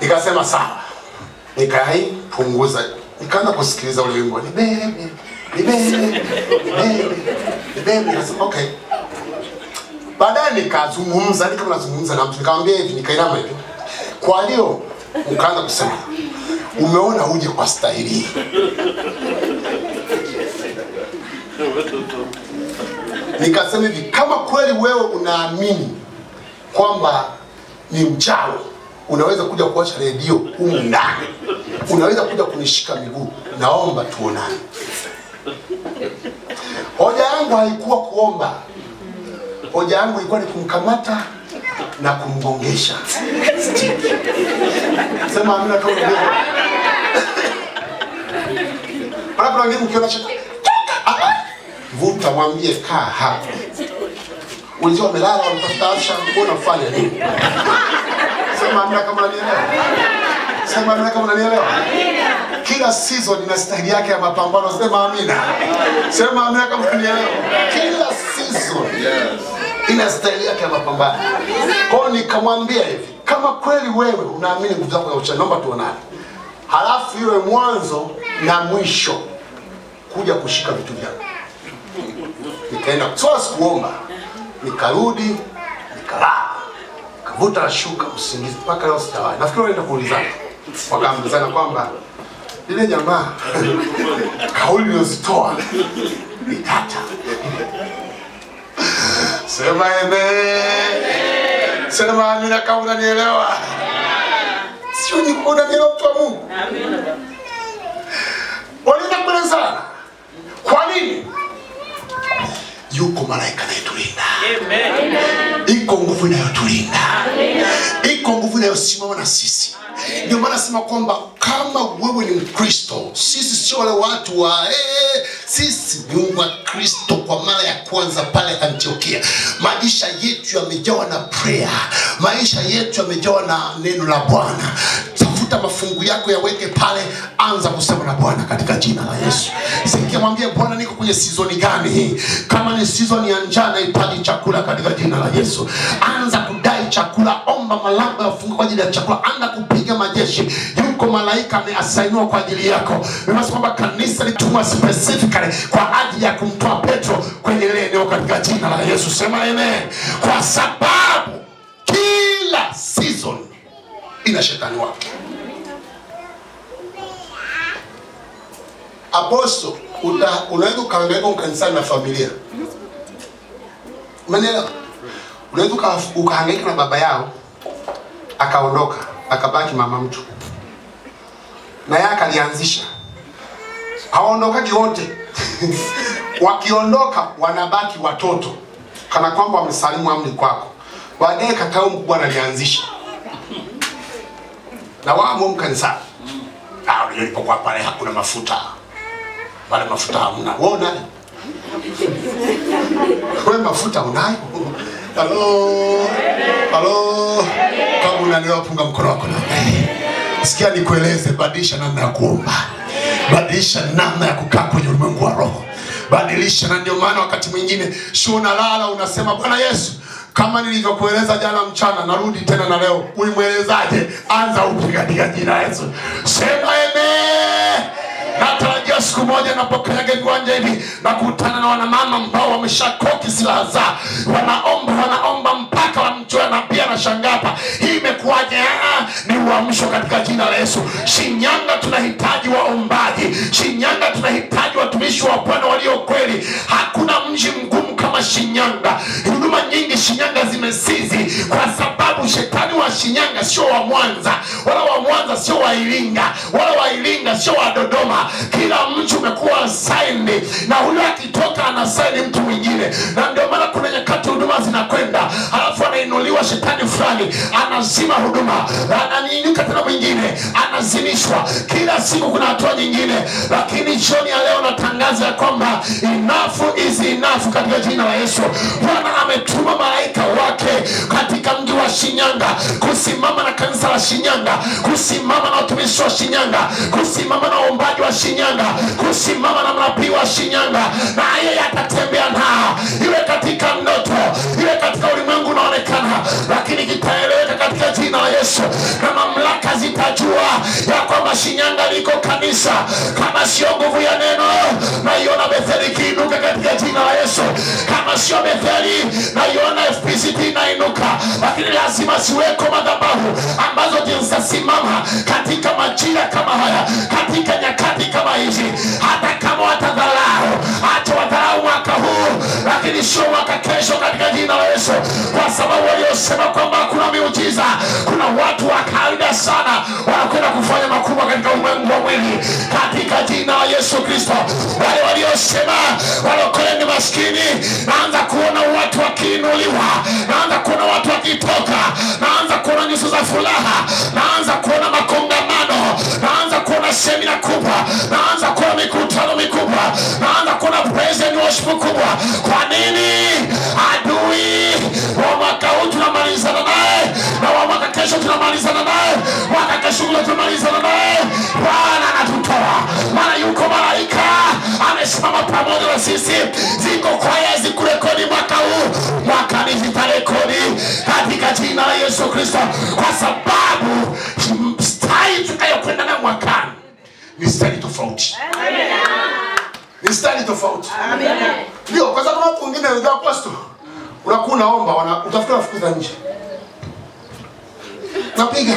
Nikasema sawa, punguza. Nikaanza kusikiliza ule wimbo, nibebe. Nikasema okay. Baadaye nikazungumza, kama nazungumza na mtu, nikamwambia hivi, nikainama hivi. Kwa hiyo ukaanza kusema, umeona uje kwa staili. Nikasema hivi, kama kweli wewe unaamini kwamba ni mchawi, unaweza kuja kuacha redio humu ndani, unaweza kuja kunishika miguu, naomba tuonane. Hoja yangu haikuwa kuomba. Hoja yangu ilikuwa ni kumkamata na kumgongesha. Sema amina kama ndio. Hapo ndio mkiona chaka. Vuta, mwambie kaa hapa. Unajua wamelala wanatafuta afya, unafanya nini? Sema amina kama unanielewa. Sema amina kama unanielewa. Kila season ina style yake ya mapambano. Sema amina. Sema amina kama unanielewa. Kila season ina style yake ya mapambano. Kwa hiyo nikamwambia hivi, kama kweli wewe unaamini nguvu zako za uchawi, naomba tuonane. Halafu iwe mwanzo na mwisho kuja kushika vitu vyako. Nikaenda kutoa, sikuomba. Nikarudi, nikalala. vuta shuka usingizi mpaka leo sijawahi. Nafikiri wanaenda kuulizana. Wakaambizana kwamba ile jamaa kauli iliyozitoa ni tata. Sema amen. Sema amina kama unanielewa. Sio ni unanielewa mtu wa Mungu. Amina. Walienda kuelezana. Kwa nini? Yuko malaika anayetulinda. Amen. Iko nguvu inayotulinda. Amen. Iko nguvu inayosimama na sisi. Ndio maana nasema kwamba kama wewe ni Mkristo, sisi sio wale watu wa sisi ni wa Kristo kwa mara ya kwanza pale Antiokia. Maisha yetu yamejawa na prayer. Maisha yetu yamejawa na neno la Bwana. Tafuta mafungu yako yaweke pale, anza kusema na Bwana katika jina la Yesu. Sikimwambia Bwana niko kwenye season gani hii? Kama ni season ya njaa nahitaji chakula katika jina la Yesu. Anza kudai chakula, omba malango yafunguke kwa ajili ya chakula, anza kupiga majeshi. Yuko malaika ameasainiwa kwa ajili yako. Nimesema kwamba kanisa litumwa specifically kwa ajili ya kumtoa Petro kwenye ile eneo katika jina la Yesu. Sema amen. Kwa sababu kila season ina shetani wake. Aposto, unaweza ukahangaika kanisani na familia. Umeelewa? Unaweza ukahangaika na baba yao akaondoka, akabaki mama mtu. Na yeye akalianzisha. Haondokaji wote. Wakiondoka wanabaki watoto. Kana kwamba wamesalimu amri kwako. Baadaye kakao mkubwa analianzisha. Na wao mkanisani. Nilipokuwa pale hakuna mafuta. Pale mafuta hamna. Wewe unayo? Wewe mafuta unayo? Halo. Halo. Kama unanielewa punga mkono wako na. Sikia nikueleze, badilisha namna ya kuomba. Badilisha namna ya kukaa kwenye ulimwengu wa roho. Badilisha, na ndio maana wakati mwingine sio unalala unasema Bwana Yesu, kama nilivyokueleza jana mchana narudi tena na leo. Ulimwelezaje? Anza upya katika jina la Yesu. Sema amen. Natarajia siku moja napokanyaga viwanja hivi na kukutana na wanamama ambao wameshakoki silaha zao. Wanaomba mpaka wamjua, na pia nashangaa hapa hii imekuwaje? Ni uamsho katika jina la Yesu. Shinyanga tunahitaji waombaji. Shinyanga tunahitaji watumishi wa Bwana walio kweli. Hakuna mji mgumu kama Shinyanga. Huduma nyingi Shinyanga zimesizi kwa sababu shetani wa Shinyanga sio wa Mwanza, wala wa Mwanza sio wa Iringa, wala wa Iringa sio wa Dodoma. Kila mtu umekuwa assigned, na huyo akitoka anasaini mtu mwingine. Na ndio maana kuna nyakati huduma zinakwenda, halafu anainuliwa shetani fulani, anazima huduma, ananiinuka tena mwingine, anazinishwa. Kila siku kuna hatua nyingine. Lakini jioni ya leo natangaza kwamba enough is enough katika jina la Yesu. Bwana ametuma malaika wake katika mji wa Shinyanga kusimama na kanisa la Shinyanga, kusimama na watumishi wa Shinyanga, kusimama na waombaji wa Shinyanga, kusimama na mnabii wa Shinyanga. Na yeye atatembea nao, iwe katika ndoto, iwe katika ulimwengu unaonekana, lakini kitaeleweka katika jina la Yesu. Na mamlaka zitajua ya kwamba Shinyanga liko kanisa. Kama sio nguvu ya neno, na iona Betheli kiinuka katika jina la Yesu. Kama sio Betheli, na iona FPCT inainuka. Lakini lazima siweko madhabahu ambazo zitasimama katika majira kama haya, katika nyakati kama hizi. Hata kama watadharau, hata wadharau mwaka huu, lakini sio mwaka kesho katika jina la Yesu. Kwa sababu waliosema kwamba kuna miujiza, kuna watu wa kawaida sana wanakwenda kufanya makubwa katika ulimwengu wa mwili katika jina la Yesu Kristo. Wale waliosema walokole ni maskini, naanza kuona watu wakiinuliwa, naanza kuona watu wakitoka, naanza kuona nyuso za furaha, naanza kuona makongamano, naanza kuona semina kubwa, naanza kuona mikutano mikubwa, naanza kuona praise and worship kubwa. Kwa nini? Adui wa mwaka huu tunamalizana naye, na wa mwaka kesho tunamalizana naye, mwaka kesho tunamalizana naye. Bwana anatutoa, maana yuko malaika amesimama pamoja na sisi. Ziko kwaya zikurekodi mwaka huu, mwaka ni zitarekodi katika jina la Yesu Kristo. Kwa sababu style tutakayokwenda na mwakani ni style tofauti. Amen. Ni style tofauti. Amen. Ndio kwa sababu watu wengine ndio apostle. Unakuwa unaomba utafuta fukuza nje. napiga.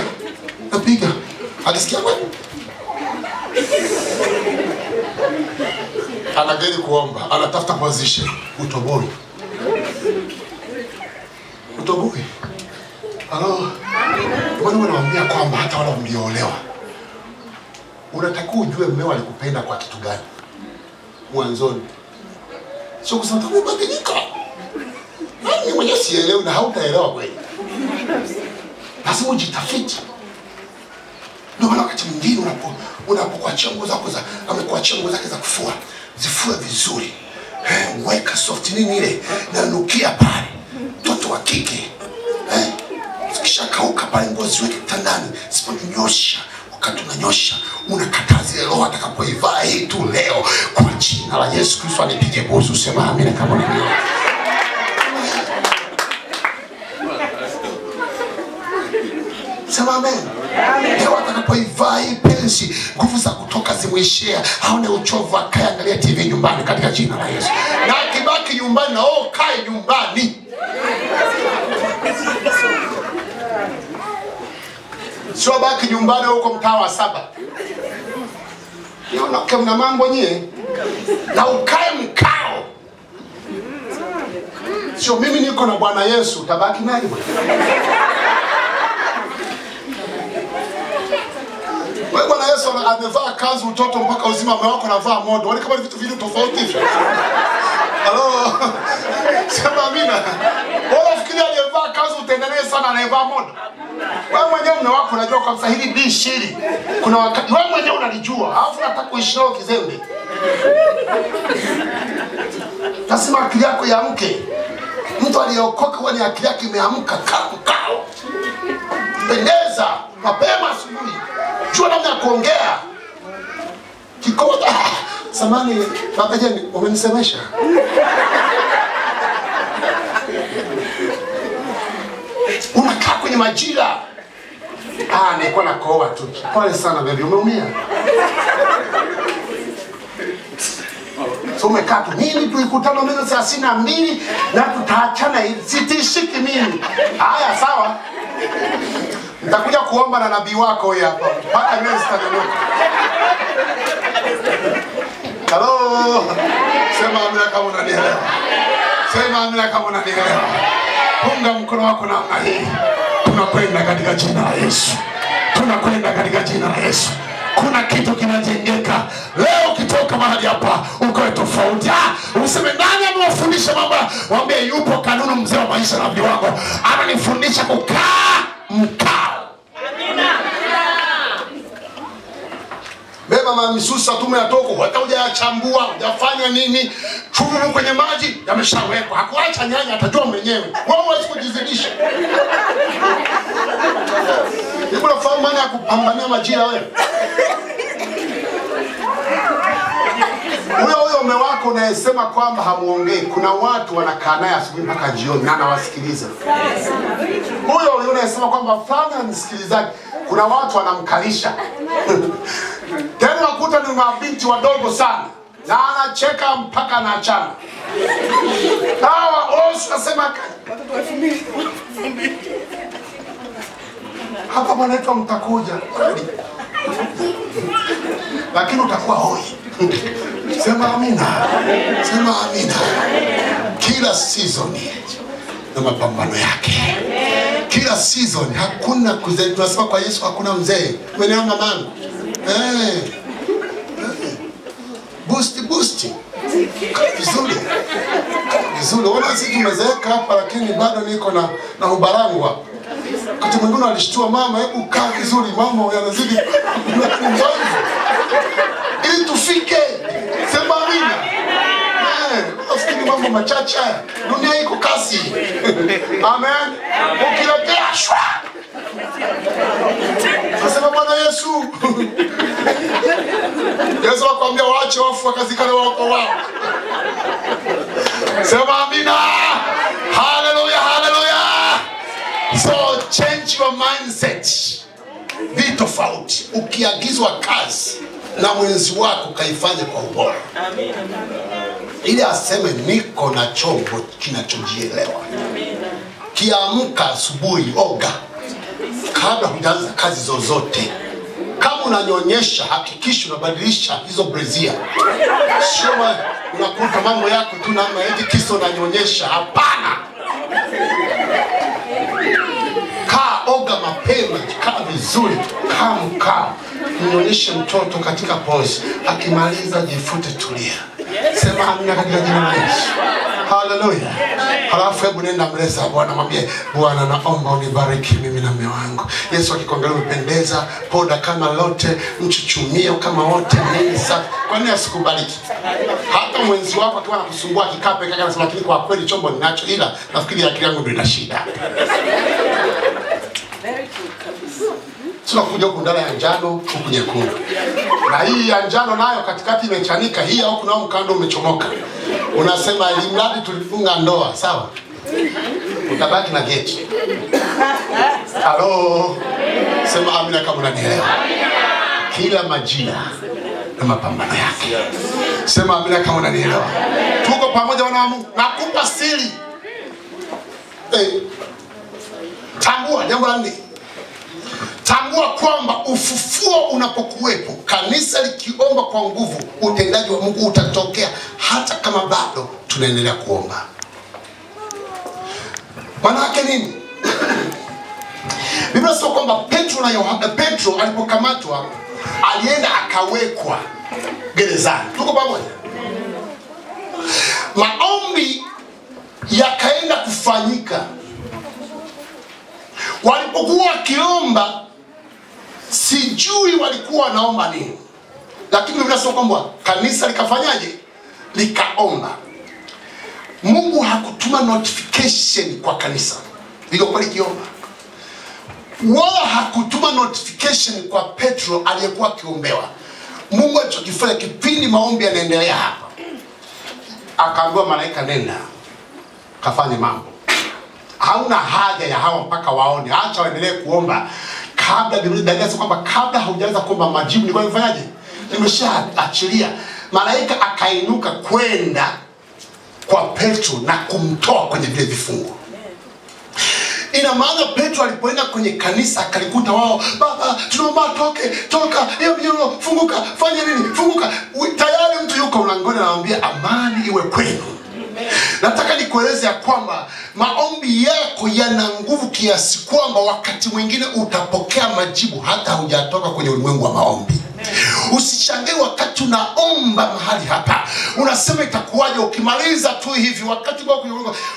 Alisikia wewe? Anageni kuomba, anatafuta position. Utoboi. Halo. Mbona unawaambia kwamba hata wale mliolewa unatakiwa ujue mmeo alikupenda kwa kitu gani mwanzoni. Sio kusema tumebadilika. Mimi mwenyewe sielewi na hautaelewa kweli. Lazima ujitafiti. Ndio maana wakati mwingine unapokuachia nguo zako amekuachia nguo zake za kufua, zifue vizuri. Weka soft nini ile na nukia pale. Mtoto wa kike. Kisha kauka pale nguo ziweke kitandani, siponyosha. Wakati unanyosha, unakataa zile roho atakapoivaa hii tu leo kwa jina la Yesu Kristo anipige busu. Sema amina kama unanielewa. Sema amen. Leo atakapoivaa hii pensi, nguvu za kutoka zimuishia, haone uchovu, akaangalia TV nyumbani katika jina la Yesu. Na akibaki nyumbani na kae nyumbani. Sio baki nyumbani huko mtaa wa 7. Niona kama mambo nyie. Na ukae mkao. Sio mimi niko na Bwana Yesu, tabaki naye bwana. Wewe Bwana Yesu amevaa kanzu utoto mpaka uzima, mume wako anavaa modo. Wale kama vitu vile tofauti hivyo. Halo. Sema amina. Wewe unafikiria aliyevaa kanzu utengeneze sana anayevaa modo? Wewe mwenyewe mume wako unajua kwa msahili bishiri. Kuna wakati wewe mwenyewe unalijua, alafu unataka kuishi nao kizembe. Lazima akili yako iamke. Mtu aliyeokoka wani akili yake imeamka kao. Pendeza mapema asubuhi. Jua namna ya kuongea. Kikoda. Samani, babajeni, umenisemesha. Unakaa kwenye majira. Nilikuwa nakoa tu. Pole sana baby, umeumia. So umekaa tu. Mimi tulikutana meza 32 na tutaachana hivi. Sitishiki mimi. Haya sawa. Nitakuja kuomba na nabii wako huyu hapa. Mpaka mimi sitanuka. Hello. Sema amina kama unanielewa. Sema amina kama unanielewa. Punga mkono wako namna hii. Tunakwenda katika jina la Yesu. Tunakwenda katika jina la Yesu. Kuna kitu kinajengeka. Leo ukitoka mahali hapa ukoe tofauti. Useme nani amewafundisha mambo? Waambie yupo kanuni mzee wa maisha na viwango. Ananifundisha kukaa mkao. Amina. Beba mamisusa tume ya toko, hata hujayachambua, hujafanya nini, chumvi kwenye maji yameshawekwa. Hakuacha nyanya, atajua mwenyewe. Wewe huwezi kujizidisha. Hebu unafahamu maana ya kupambania majira wewe? Huyo mume wako unayesema kwamba hamuongei, kuna watu wanakaa naye asubuhi mpaka jioni na anawasikiliza. Huyo unayesema kwamba fulani msikilizaji, kuna watu wanamkalisha. Tena unakuta ni mabinti wadogo sana na anacheka mpaka anaachana. Hawa unasema hapa mwanetu mtakuja. Lakini utakuwa hoi. Sema amina. Sema amina. Kila season na mapambano yake. Kila season hakuna kuzee. Tunasema kwa Yesu hakuna mzee. Umeelewa mamangu? Boost. Vizuri. Wana sisi tumezeeka hapa lakini bado niko na ubarangu hapa. Wakati mwingine alishtua mama, hebu kaa vizuri mama, yanazidi ili tufike. Sema amina. Unafikiri mambo machache haya? Dunia iko kasi. Amen. Ukiletea shwa. Nasema Bwana Yesu. Yesu akwambia waache wafu wakazikane wako wao. Sema amina. Hallelujah. So change your mindset. Be tofauti. Ukiagizwa kazi na mwenzi wako kaifanye kwa ubora. Amen. Ili aseme niko na chombo kinachojielewa. Amen. Kiamka asubuhi oga. kabla hujaanza kazi zozote. Kama unanyonyesha, hakikisha unabadilisha hizo brezia. Sio unakuta mambo yako tu namna eti kisa unanyonyesha. Hapana. Kaa, oga mapema, kaa vizuri, kaa. Mnyonyeshe mtoto katika pose. Akimaliza jifute, tulia. Sema amina katika jina la Yesu. Hallelujah. Halafu hebu nenda mbele za Bwana, mwambie Bwana, naomba unibariki mimi na mume wangu. Yesu akikuangalia umependeza, poda kama lote, mchuchumio kama wote, nini sasa? Kwa nini asikubariki? Hata mwenzi wako akiwa anakusumbua akikaa peke yake anasema lakini kwa kweli chombo ninacho, ila nafikiri akili yangu ndio ina shida. Sio kuja huku ndala ya njano, huku nyekundu. Na hii ya njano nayo katikati imechanika, hii au kuna mkando umechomoka. Unasema ilimradi tulifunga ndoa, sawa? Utabaki na geti. Halo. Sema amina kama unanielewa. Kila majira na mapambano yake. Sema amina kama unanielewa. Tuko pamoja wana wa Mungu. Nakupa siri. Tambua jambo la nne. Tambua kwamba ufufuo unapokuwepo, kanisa likiomba kwa nguvu, utendaji wa Mungu utatokea hata kama bado tunaendelea kuomba. Maana yake nini? Biblia inasema kwamba Petro alipokamatwa alienda akawekwa gerezani. Tuko pamoja? Maombi yakaenda kufanyika. Walipokuwa wakiomba, sijui walikuwa wanaomba nini, lakini Biblia inasema kwamba kanisa likafanyaje? Likaomba. Mungu hakutuma notification kwa kanisa lililokuwa likiomba, wala hakutuma notification kwa Petro aliyekuwa akiombewa. Mungu alichokifanya kipindi maombi yanaendelea hapa, akaambiwa malaika, nenda kafanye mambo. Hauna haja ya hawa mpaka waone, acha waendelee kuomba. Kabla Biblia inasema kwamba kabla haujaanza kuomba majibu nilikuwa nifanyaje? Nimeshaachilia. Malaika akainuka kwenda kwa Petro na kumtoa kwenye vile vifungo. Ina maana Petro alipoenda kwenye kanisa akalikuta wao, baba tunaomba toka, hiyo mioyo funguka, fanya nini? Funguka. Tayari mtu yuko mlangoni anamwambia amani iwe kwenu. Nataka nikueleze ya kwamba maombi yako yana nguvu kiasi kwamba wakati mwingine utapokea majibu hata hujatoka kwenye ulimwengu wa maombi. Usishangae wakati unaomba mahali hapa unasema itakuwaje, ukimaliza tu hivi wakati wako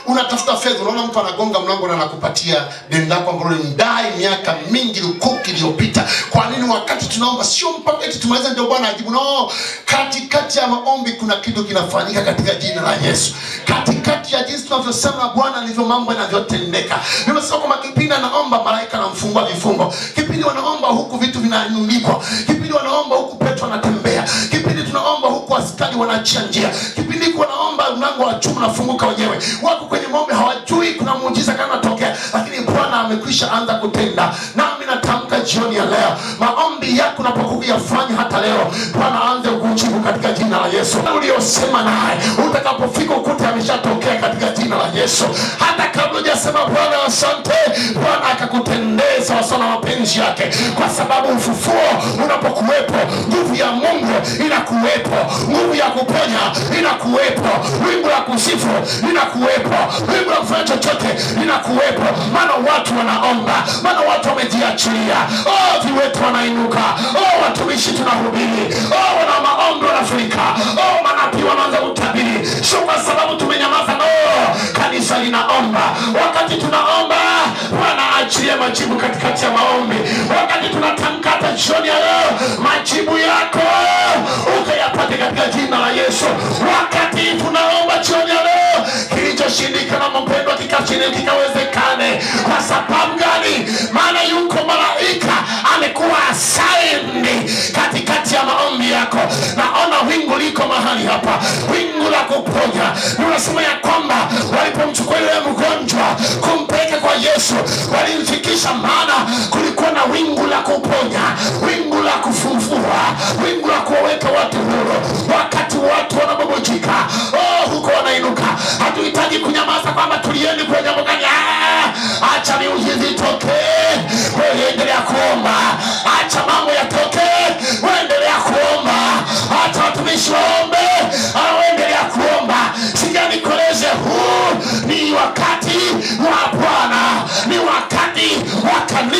unatafuta fedha, unaona mtu anagonga mlango na anakupatia deni lako ambalo ulidai miaka mingi lukuki iliyopita. Kwa nini wakati tunaomba sio mpaka eti tumaliza ndio Bwana ajibu? No, katikati ya maombi kuna kitu kinafanyika katika jina la Yesu. Katikati ya jinsi tunavyosema Bwana ndivyo mambo yanavyotendeka. Nimesema kwamba kipindi anaomba malaika anamfungua vifungo, kipindi wanaomba huku vitu vinainuliwa, kipindi wanaomba huku Petro anatembea, kipindi tunaomba huku askari wanaachia njia, kipindi wanaomba mlango wa chuma unafunguka wenyewe. Wako kwenye maombi hawajui kuna muujiza kana tokea, lakini Bwana amekwisha anza kutenda. Nami natamka jioni ya leo, maombi yako unapokuwa yafanya hata leo, Bwana aanze kukujibu katika jina la Yesu. Uliosema naye utakapofika ukute ameshatokea katika jina la Yesu. Hata kabla hujasema Bwana asante, Bwana akakutendeza sawa na mapenzi yake, kwa sababu ufufuo unapokuwepo, nguvu ya Mungu inakuwepo, nguvu ya kuponya inakuwepo, wingu la kusifu linakuwepo, wingu la kufanya chochote linakuwepo. Maana watu wanaomba, maana watu wamejiachilia. Viwetu wanainuka, watumishi tunahubiri, wana maombi wanafurika, manabii wanaanza kutabiri. Sio kwa sababu tumenyamaza, no, kanisa linaomba. Wakati tunaomba Bwana achilie majibu katikati ya maombi. Wakati tunatamka hata jioni ya leo, majibu yako ukayapate katika jina la Yesu. Wakati tunaomba jioni ya leo, kilichoshindikana mpendwa kikawezekane. Kwa sababu gani? Maana yuko malaika amekuwa assigned katikati ya maombi yako. Naona wingu liko mahali hapa, wingu la kuponya. Unasema ya kwamba walipomchukua yule mgonjwa kumpeleka kwa Yesu, walimfikisha, maana kulikuwa na wingu la kuponya, wingu la kufufua, wingu la kuweka watu huru. Wakati watu wanabubujika, huko wanainuka. Hatuhitaji kunyamaza kwamba tulieni kwa jambo gani. Acha miujiza itokee.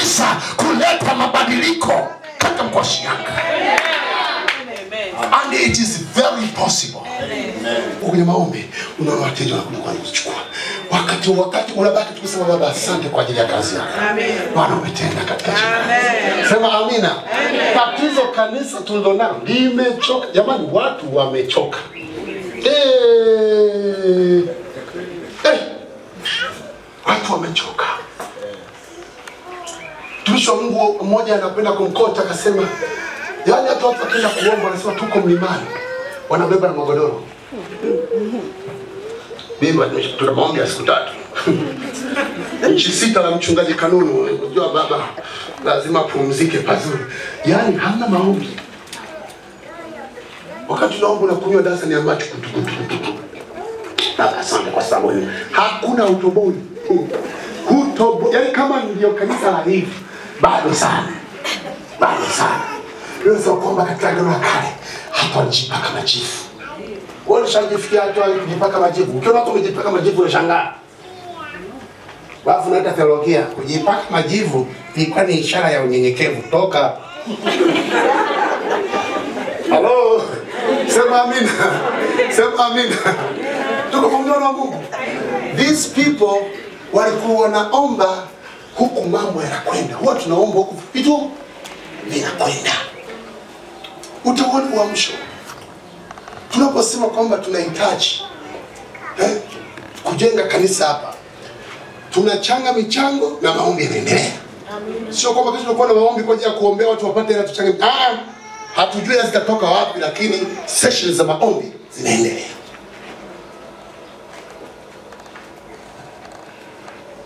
kanisa kuleta mabadiliko katika mkoa wa Shinyanga. And it is very possible. Kwenye maombi unaona wateja wanakuja kuchukua. Wakati unabaki tukisema Baba asante kwa ajili ya kazi yako. Bwana umetenda katika jina. Sema amina. Tatizo kanisa tulilonalo limechoka. Jamani, watu wamechoka. Watu wamechoka. Mtumishi wa Mungu mmoja anapenda kumkota akasema, yaani hata watu wakienda kuomba wanasema tuko mlimani, wanabeba na magodoro. Bimba tuna maombi ya siku 3. Nchi 6 la mchungaji Kanunu, unajua baba lazima pumzike pazuri. Yaani hamna maombi. Wakati tunaomba unakunywa dasa ni ambacho kutukutukutuku. Baba asante kwa sababu hakuna utoboi. Utoboi, yaani kama ndio kanisa la hivi, bado sana. Bado sana. Leo sio kwamba katika agano la kale hata walijipaka majivu. Wale shangifikia hata walijipaka majivu. Ukiona watu wamejipaka majivu unashangaa. Wafu naita theolojia, kujipaka majivu ilikuwa ni ishara ya unyenyekevu. Toka. Hello. Sema amina. Sema amina. Tuko pamoja na Mungu. These people walikuwa wanaomba huku mambo yanakwenda. Huwa tunaomba huku vitu vinakwenda. Utaona uamsho. Tunaposema kwamba tunahitaji kujenga kanisa hapa, tunachanga michango na maombi yanaendelea. Sio kwamba kesho tunakuwa na maombi kwa ajili ya kuombea watu wapate hela tuchange. Hatujui zitatoka wapi, lakini sessions za maombi zinaendelea.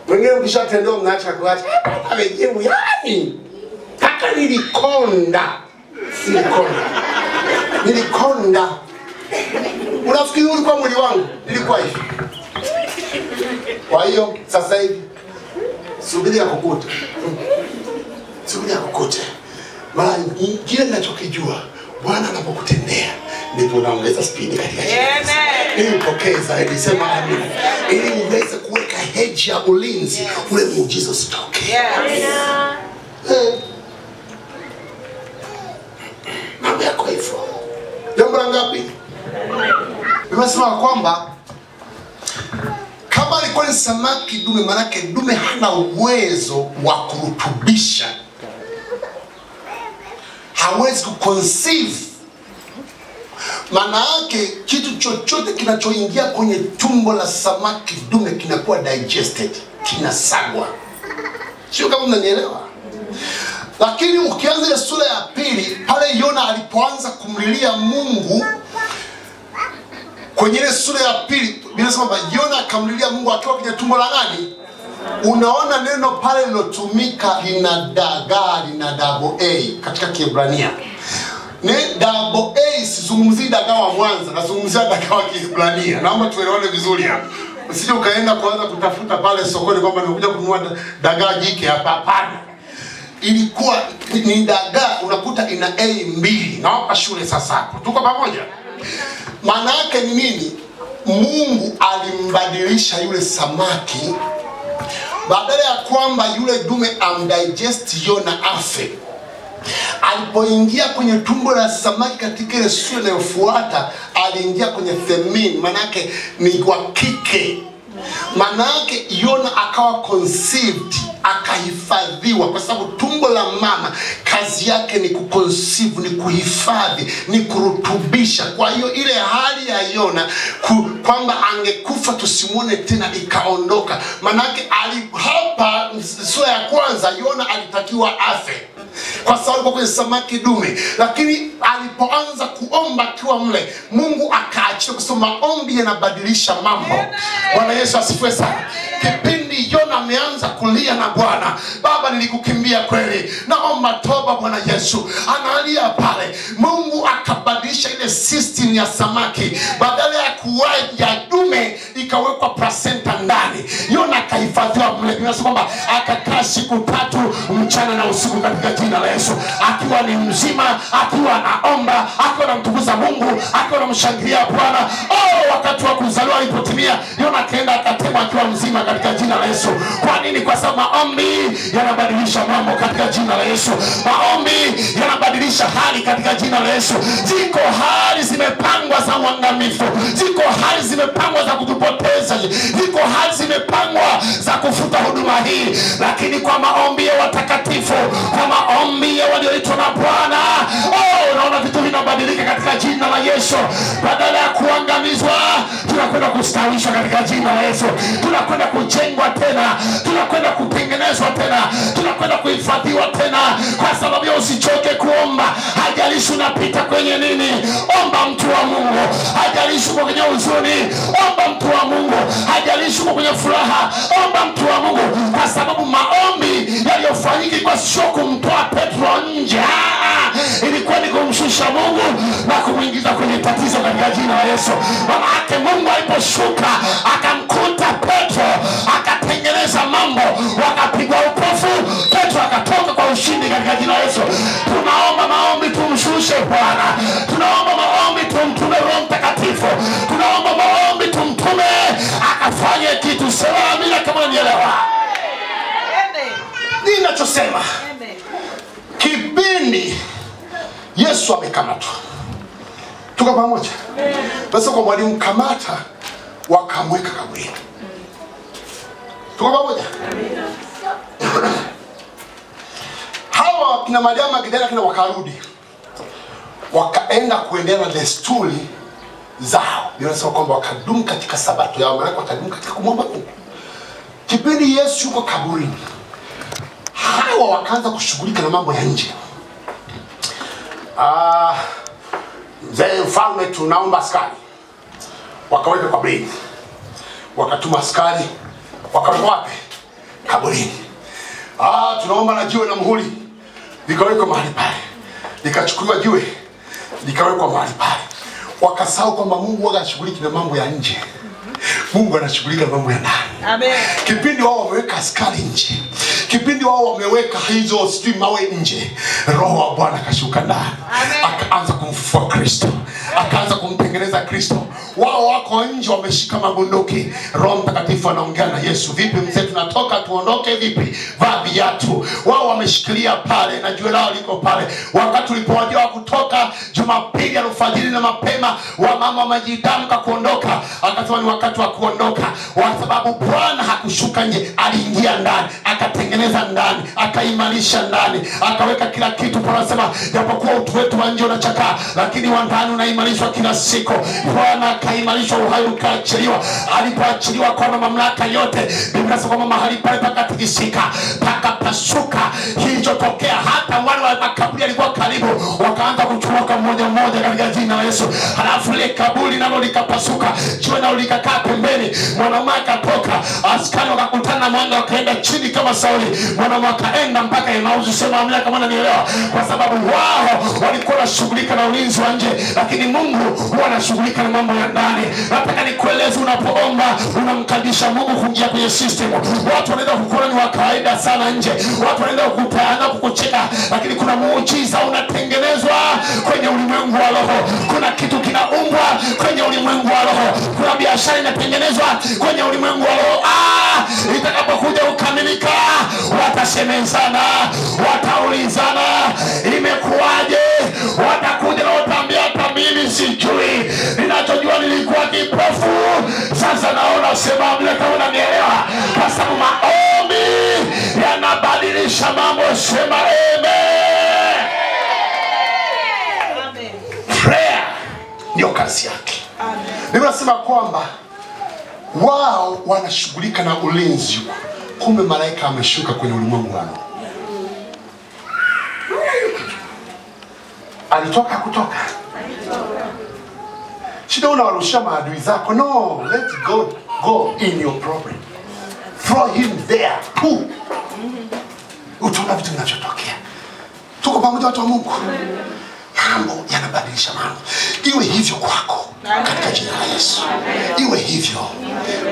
Wengine ukishatendewa mnaacha kuacha. Amejibu yani. Kaka nilikonda. Nilikonda. Unafikiri ulikuwa mwili wangu? Nilikuwa hivi. Kwa hiyo sasa hivi subiri akukute. Subiri akukute. Maana kile ninachokijua Bwana anapokutendea ndipo unaongeza speed katika jina. Ili upokee zaidi, sema amina. Ili uweze kuweka hedge ya ulinzi ule muujiza usitoke. Mambo yako hivyo. Jambo la ngapi? Nimesema kwamba kama alikuwa ni samaki dume, manake dume hana uwezo wa kurutubisha. Hawezi kuconceive. Maana yake kitu chochote kinachoingia kwenye tumbo la samaki dume kinakuwa digested, kinasagwa. Sio kama mnanielewa? Lakini ukianza ile sura ya 2 pale Yona alipoanza kumlilia Mungu, kwenye ile sura ya 2 Biblia inasema kwamba Yona akamlilia Mungu akiwa kwenye tumbo la nani? Unaona neno pale lilotumika lina dagaa, lina double A katika Kiebrania. Ni double A, sizungumzii dagaa wa Mwanza, nazungumzia dagaa wa Kiebrania. Naomba tuelewane vizuri hapa. Usije ukaenda kuanza kutafuta pale sokoni kwamba nimekuja kununua dagaa jike hapa, hapana. Ilikuwa ni dagaa, unakuta ina A 2. Naomba shule sasa hapo. Tuko pamoja? Maana yake ni nini? Mungu alimbadilisha yule samaki, badala ya kwamba yule dume amdigest Yona afe, alipoingia kwenye tumbo la samaki katika ile sura inayofuata, aliingia kwenye femin, manake ni wa kike. Manake Yona akawa conceived, akahifadhiwa, kwa sababu tumbo la mama kazi yake ni kuconceive, ni kuhifadhi, ni kurutubisha. Kwa hiyo ile hali ya Yona kwamba angekufa tusimuone tena ikaondoka. Manake hapa sura ya 1 Yona alitakiwa afe kwa sababu alikuwa kwenye samaki dume, lakini alipoanza kuomba akiwa mle, Mungu akaachia, kusema maombi yanabadilisha mambo. Bwana Yesu asifiwe sana. Kipindi Yona ameanza kulia na Bwana, Baba nilikukimbia kweli, naomba toba Bwana Yesu, analia pale, Mungu akabadilisha ile system ya samaki, badala ya kuwa ya dume ikawekwa placenta ndani. Yona akahifadhiwa mle. Inasema kwamba akakaa siku 3 mchana na usiku katika jina la Yesu, akiwa ni mzima, akiwa anaomba, akiwa anamtukuza Mungu, akiwa anamshangilia Bwana. Wakati wa kuzaliwa alipotimia, Yona akaenda akatemwa akiwa mzima katika jina la Yesu. Kwa nini? kwa sababu maombi yanabadilisha mambo katika jina la Yesu. Maombi yanabadilisha hali katika jina la Yesu. Ziko hali zimepangwa za uangamifu, ziko hali zimepangwa za kutupoteza, ziko hali zimepangwa za kufuta huduma hii, lakini kwa maombi ya watakatifu, kwa maombi ya walioitwa na Bwana, naona vitu vinabadilika katika jina la Yesu. Badala ya kuangamizwa, tunakwenda kustawishwa katika jina la Yesu. Tunakwenda kujengwa tena, tunakwenda kutengenezwa tena, tunakwenda kuhifadhiwa tena. Kwa sababu ya usichoke kuomba. Haijalishi unapita kwenye nini, omba mtu wa Mungu. Haijalishi uko kwenye huzuni, omba mtu wa Mungu. Haijalishi uko kwenye furaha, omba mtu wa Mungu. Kwa sababu maombi yaliyofanyika kwa sio kumtoa Petro nje, ilikuwa ni kumshusha Mungu na kumuingiza kwenye tatizo katika jina la Yesu. Mama yake Mungu aliposhuka akamkuta Petro, akatengeneza mambo, wakapigwa upofu, Petro akatoka kwa ushindi katika jina la Yesu. Tunaomba maombi tumshushe Bwana. Tunaomba maombi tumtume Roho Mtakatifu. Tunaomba maombi tumtume akafanye kitu. Sema amina kama unanielewa. Ninachosema, kipindi Yesu amekamatwa, tuko pamoja? Basi kwa mwalimu kamata, wakamweka kaburini. Tuko pamoja? Hawa kina Mariamu Magdalena kina wakarudi, wakaenda kuendelea na desturi zao. Biblia inasema kwamba wakadumu katika sabato yao, maana wakadumu katika kumwomba Mungu. Kipindi Yesu yuko kaburini, hawa wakaanza kushughulika na mambo ya nje. Mzee mfalme, tunaomba askari. Wakaweka kaburini, wakatuma askari, wakaweka wapi? Kaburini. Tunaomba na jiwe na muhuri, likawekwa mahali pale. Likachukuliwa jiwe, likawekwa mahali pale. Wakasahau kwamba Mungu anashughulika na mambo ya nje, Mungu anashughulika na mambo ya ndani. Amen. Kipindi wao wameweka askari nje, kipindi wao wameweka hizo sijui mawe nje, Roho wa Bwana akashuka ndani, akaanza kumfufua Kristo, akaanza kumtengeneza Kristo. Wao wako nje wameshika mabunduki, Roho Mtakatifu anaongea na Yesu. Vipi mzee, tunatoka tuondoke vipi? Vaa viatu. Wao wameshikilia pale na jiwe lao liko pale. Wakati ulipowajua kutoka Jumapili alfajiri na mapema, wamama wamejitamka kuondoka. Akasema ni wakati wa kuondoka, kwa sababu Bwana hakushuka nje, aliingia ndani, akatengeneza ndani, akaimarisha ndani, akaweka kila kitu. Bwana anasema japokuwa utu wetu wa nje unachakaa, lakini wa ndani unaimarishwa kila siku. Bwana akaimarishwa, uhai ukaachiliwa. Alipoachiliwa kwa mamlaka yote, Biblia inasema kwamba mahali pale pakatikisika, pakapasuka. Kilichotokea hata wale wa makaburi alikuwa karibu, wakaanza kuchomoka mmoja mmoja katika jina la Yesu. Halafu ile kaburi nalo likapasuka, jiwe nalo likakaa pembeni. Mwanaume akatoka, askari wakakutana na mwanga, wakaenda chini kama Sauli. Mwanaume akaenda mpaka Emausi. Sema amina kama unanielewa. Kwa sababu wao walikuwa wanashughulika na ulinzi wa nje, lakini Mungu huwa anashughulika na mambo ya ndani. Nataka nikueleze, unapoomba unamkadisha Mungu kuingia kwenye system. Watu wanaenda kukuona ni wa kawaida sana nje, watu wanaenda kukutana kukucheka, lakini kuna muujiza unatengenezwa kwenye ulimwengu wa roho. Kuna kitu kinaumbwa kwenye ulimwengu wa roho. Kuna biashara inatengenezwa kwenye ulimwengu wa roho. Itakapokuja ukamilika, watasemezana, wataulizana imekuwaje. Watakuja na wataambia hata mimi sijui, ninachojua nilikuwa kipofu, sasa naona. Sema mle kama unanielewa. Kwa sababu maombi yanabadilisha mambo. Sema amen. Prayer ndio kazi yake. Nimesema kwamba wao wanashughulika na ulinzi, kumbe malaika ameshuka kwenye ulimwengu wao. Alitoka kutoka. Shida unawarushia maadui zako. No, let God go in your problem. Throw him there. Utaona vitu vinachotokea. Tuko pamoja watu wa Mungu. Mambo yanabadilisha mambo. Iwe hivyo kwako katika jina la Yesu. Iwe hivyo.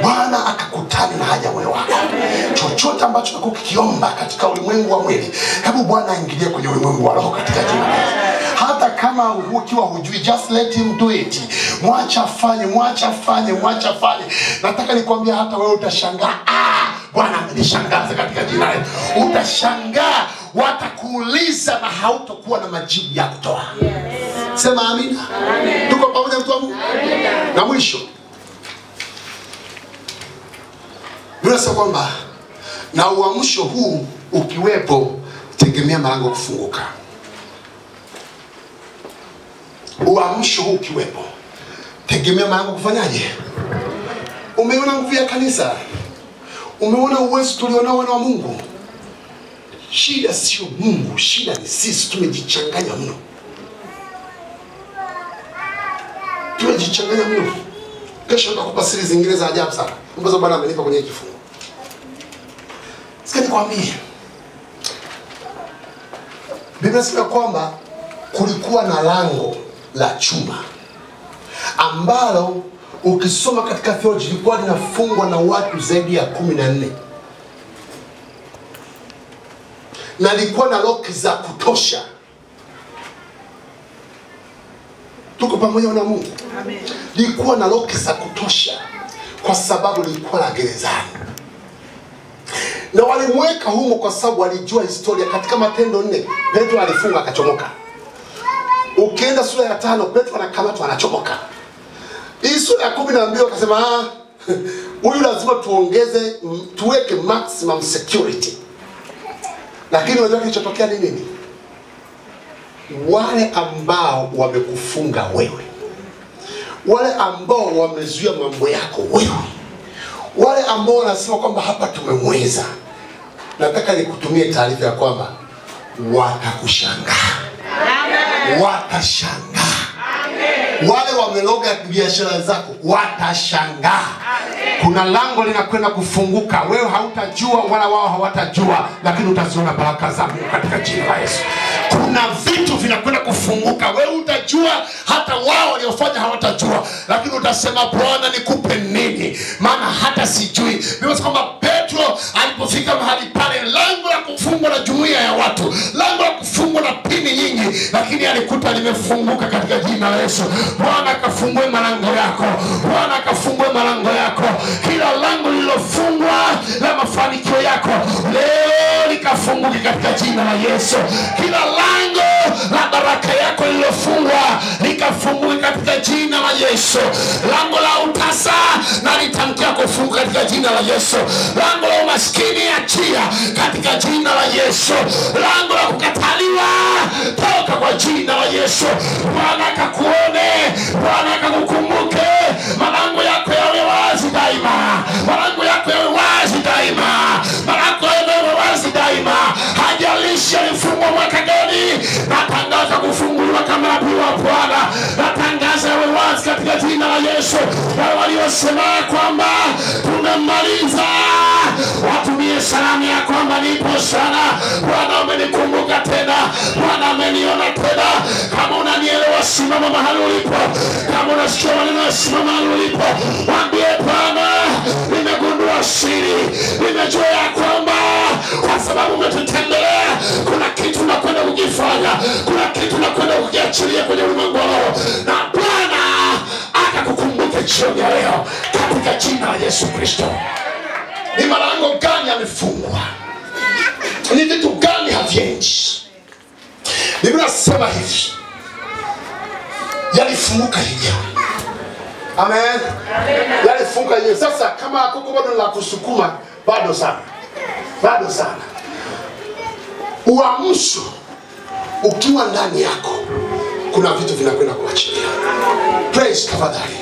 Bwana akakutana na haja wewe wako. Chochote ambacho unakiomba katika ulimwengu wa mwili, hebu Bwana aingilie kwenye ulimwengu wa roho katika jina la Yesu. Hata kama ukiwa hujui, just let him do it. Mwacha afanye, mwacha afanye, mwacha afanye. Nataka nikwambia hata wewe utashangaa. Bwana amenishangaza katika jina la Yesu. Utashangaa, watakuuliza na hautakuwa na majibu ya kutoa. Sema amina. Tuko pamoja mtu wa Mungu? Na mwisho, tunasema kwamba na uamsho huu ukiwepo, tegemea malango kufunguka. Uamsho huu ukiwepo, tegemea malango kufanyaje? Umeona nguvu ya kanisa? Umeona uwezo tulionao wana wa Mungu? Shida sio Mungu, shida ni sisi, tumejichanganya mno. Tumejichanganya mno. Kesho nitakupa siri zingine za ajabu sana ambazo Bwana amenipa kwenye kifungo. Sikia nikwambie. Biblia inasema kwamba kulikuwa na lango la chuma ambalo ukisoma katika theology lilikuwa linafungwa na watu zaidi ya 14. Na lilikuwa na lock za kutosha. Tuko pamoja na Mungu? Amen. Lilikuwa na lock za kutosha kwa sababu lilikuwa la gerezani. Na walimweka humo kwa sababu walijua historia. Katika Matendo 4, Petro alifunga akachomoka. Ukienda sura ya 5, Petro anakamatwa anachomoka. Hii sura ya 12 akasema huyu lazima tuweke maximum security. Lakini unajua kilichotokea ni nini? Wale ambao wamekufunga wewe, wale ambao wamezuia mambo yako wewe, wale ambao wanasema kwamba hapa tumemweza, nataka nikutumie taarifa ya kwamba watakushangaa. Watashangaa. Wale wameloga biashara zako watashangaa. Kuna lango linakwenda kufunguka, wewe hautajua wala wao hawatajua, lakini utaziona baraka za Mungu katika jina la Yesu. Kuna vitu vinakwenda kufunguka, wewe utajua, hata wao waliofanya hawatajua, lakini utasema Bwana nikupe nini? Maana hata sijui. Biblia kwamba Petro alipofika mahali pale, lango la kufungwa na jumuiya ya watu, lango la kufungwa na pini nyingi, lakini alikuta limefunguka katika jina la Yesu. Bwana akafungue malango yako. Bwana akafungue malango yako. Kila lango lililofungwa la mafanikio yako leo likafunguke katika jina la Yesu. Kila lango la baraka yako lililofungwa likafunguke katika jina la Yesu. Lango la utasa na litamkia kufunguka katika jina la Yesu. Lango la umaskini achia katika jina la Yesu. Lango la kukataliwa toka kwa jina la Yesu. Bwana akakuone, Bwana akakukumbuke. Malango yako yawe wazi daima. Malango yako yawe wazi daima. Malango yawe wazi daima. Hajalishi alifungwa mwaka gani, natangaza kufunguliwa kama nabii wa Bwana. Natangaza yawe wazi katika jina la Yesu. Wale waliosema kwamba tumemaliza, watumie salamu ya kwamba nipo sana. Bwana amenikumbuka tena. Bwana ameniona tena. Kama unanielewa, simama mahali ulipo. Kama unasikia maneno, simama mahali ulipo. Mwambie Bwana, nimegundua siri. Nimejua ya kwamba kwa sababu umetutembelea, kuna kitu nakwenda kukifanya. Kuna kitu nakwenda kukiachilia kwenye ulimwengu wa roho. Na Bwana akakukumbuke jioni ya leo katika jina la Yesu Kristo. Ni malango gani yamefungwa? Ni vitu gani haviendi? Biblia inasema hivi, yalifunguka yenyewe. Amen. Yalifunguka yenyewe. Sasa kama hakuna bado la kusukuma, bado sana. Bado sana. Uamsho ukiwa ndani yako, kuna vitu vinakwenda kuachilia. Praise tafadhali.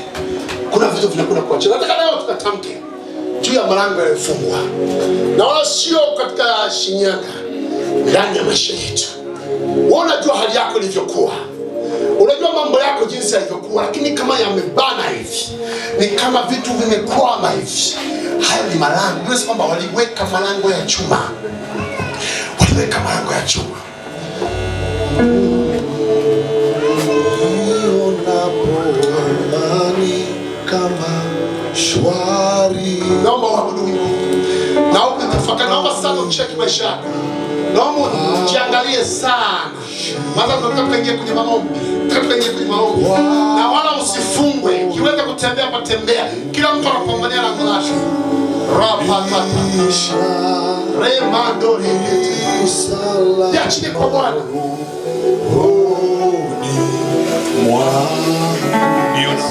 Kuna vitu vinakwenda kuachilia. Nataka leo tukatamke juu ya malango yaliyofungwa. Na wala sio katika Shinyanga, ndani ya maisha yetu. Unajua hali yako ilivyokuwa. Unajua mambo yako jinsi yalivyokuwa, lakini kama yamebana hivi, ni kama vitu vimekwama hivi. Hayo ni malango. Unaweza kwamba waliweka malango ya chuma. Waliweka malango ya chuma. Amani kama shwari. Naomba uabudu wimbo. Naomba tafakari, naomba sana ucheki maisha yako. Naomba ujiangalie sana. Maana tunataka kuingia kwenye maombi. Na wala usifungwe. Kiweza kutembea patembea. Kila mtu anapambania lango lake. Rapatata. Remando hekete. Yachini kwa Bwana. Niona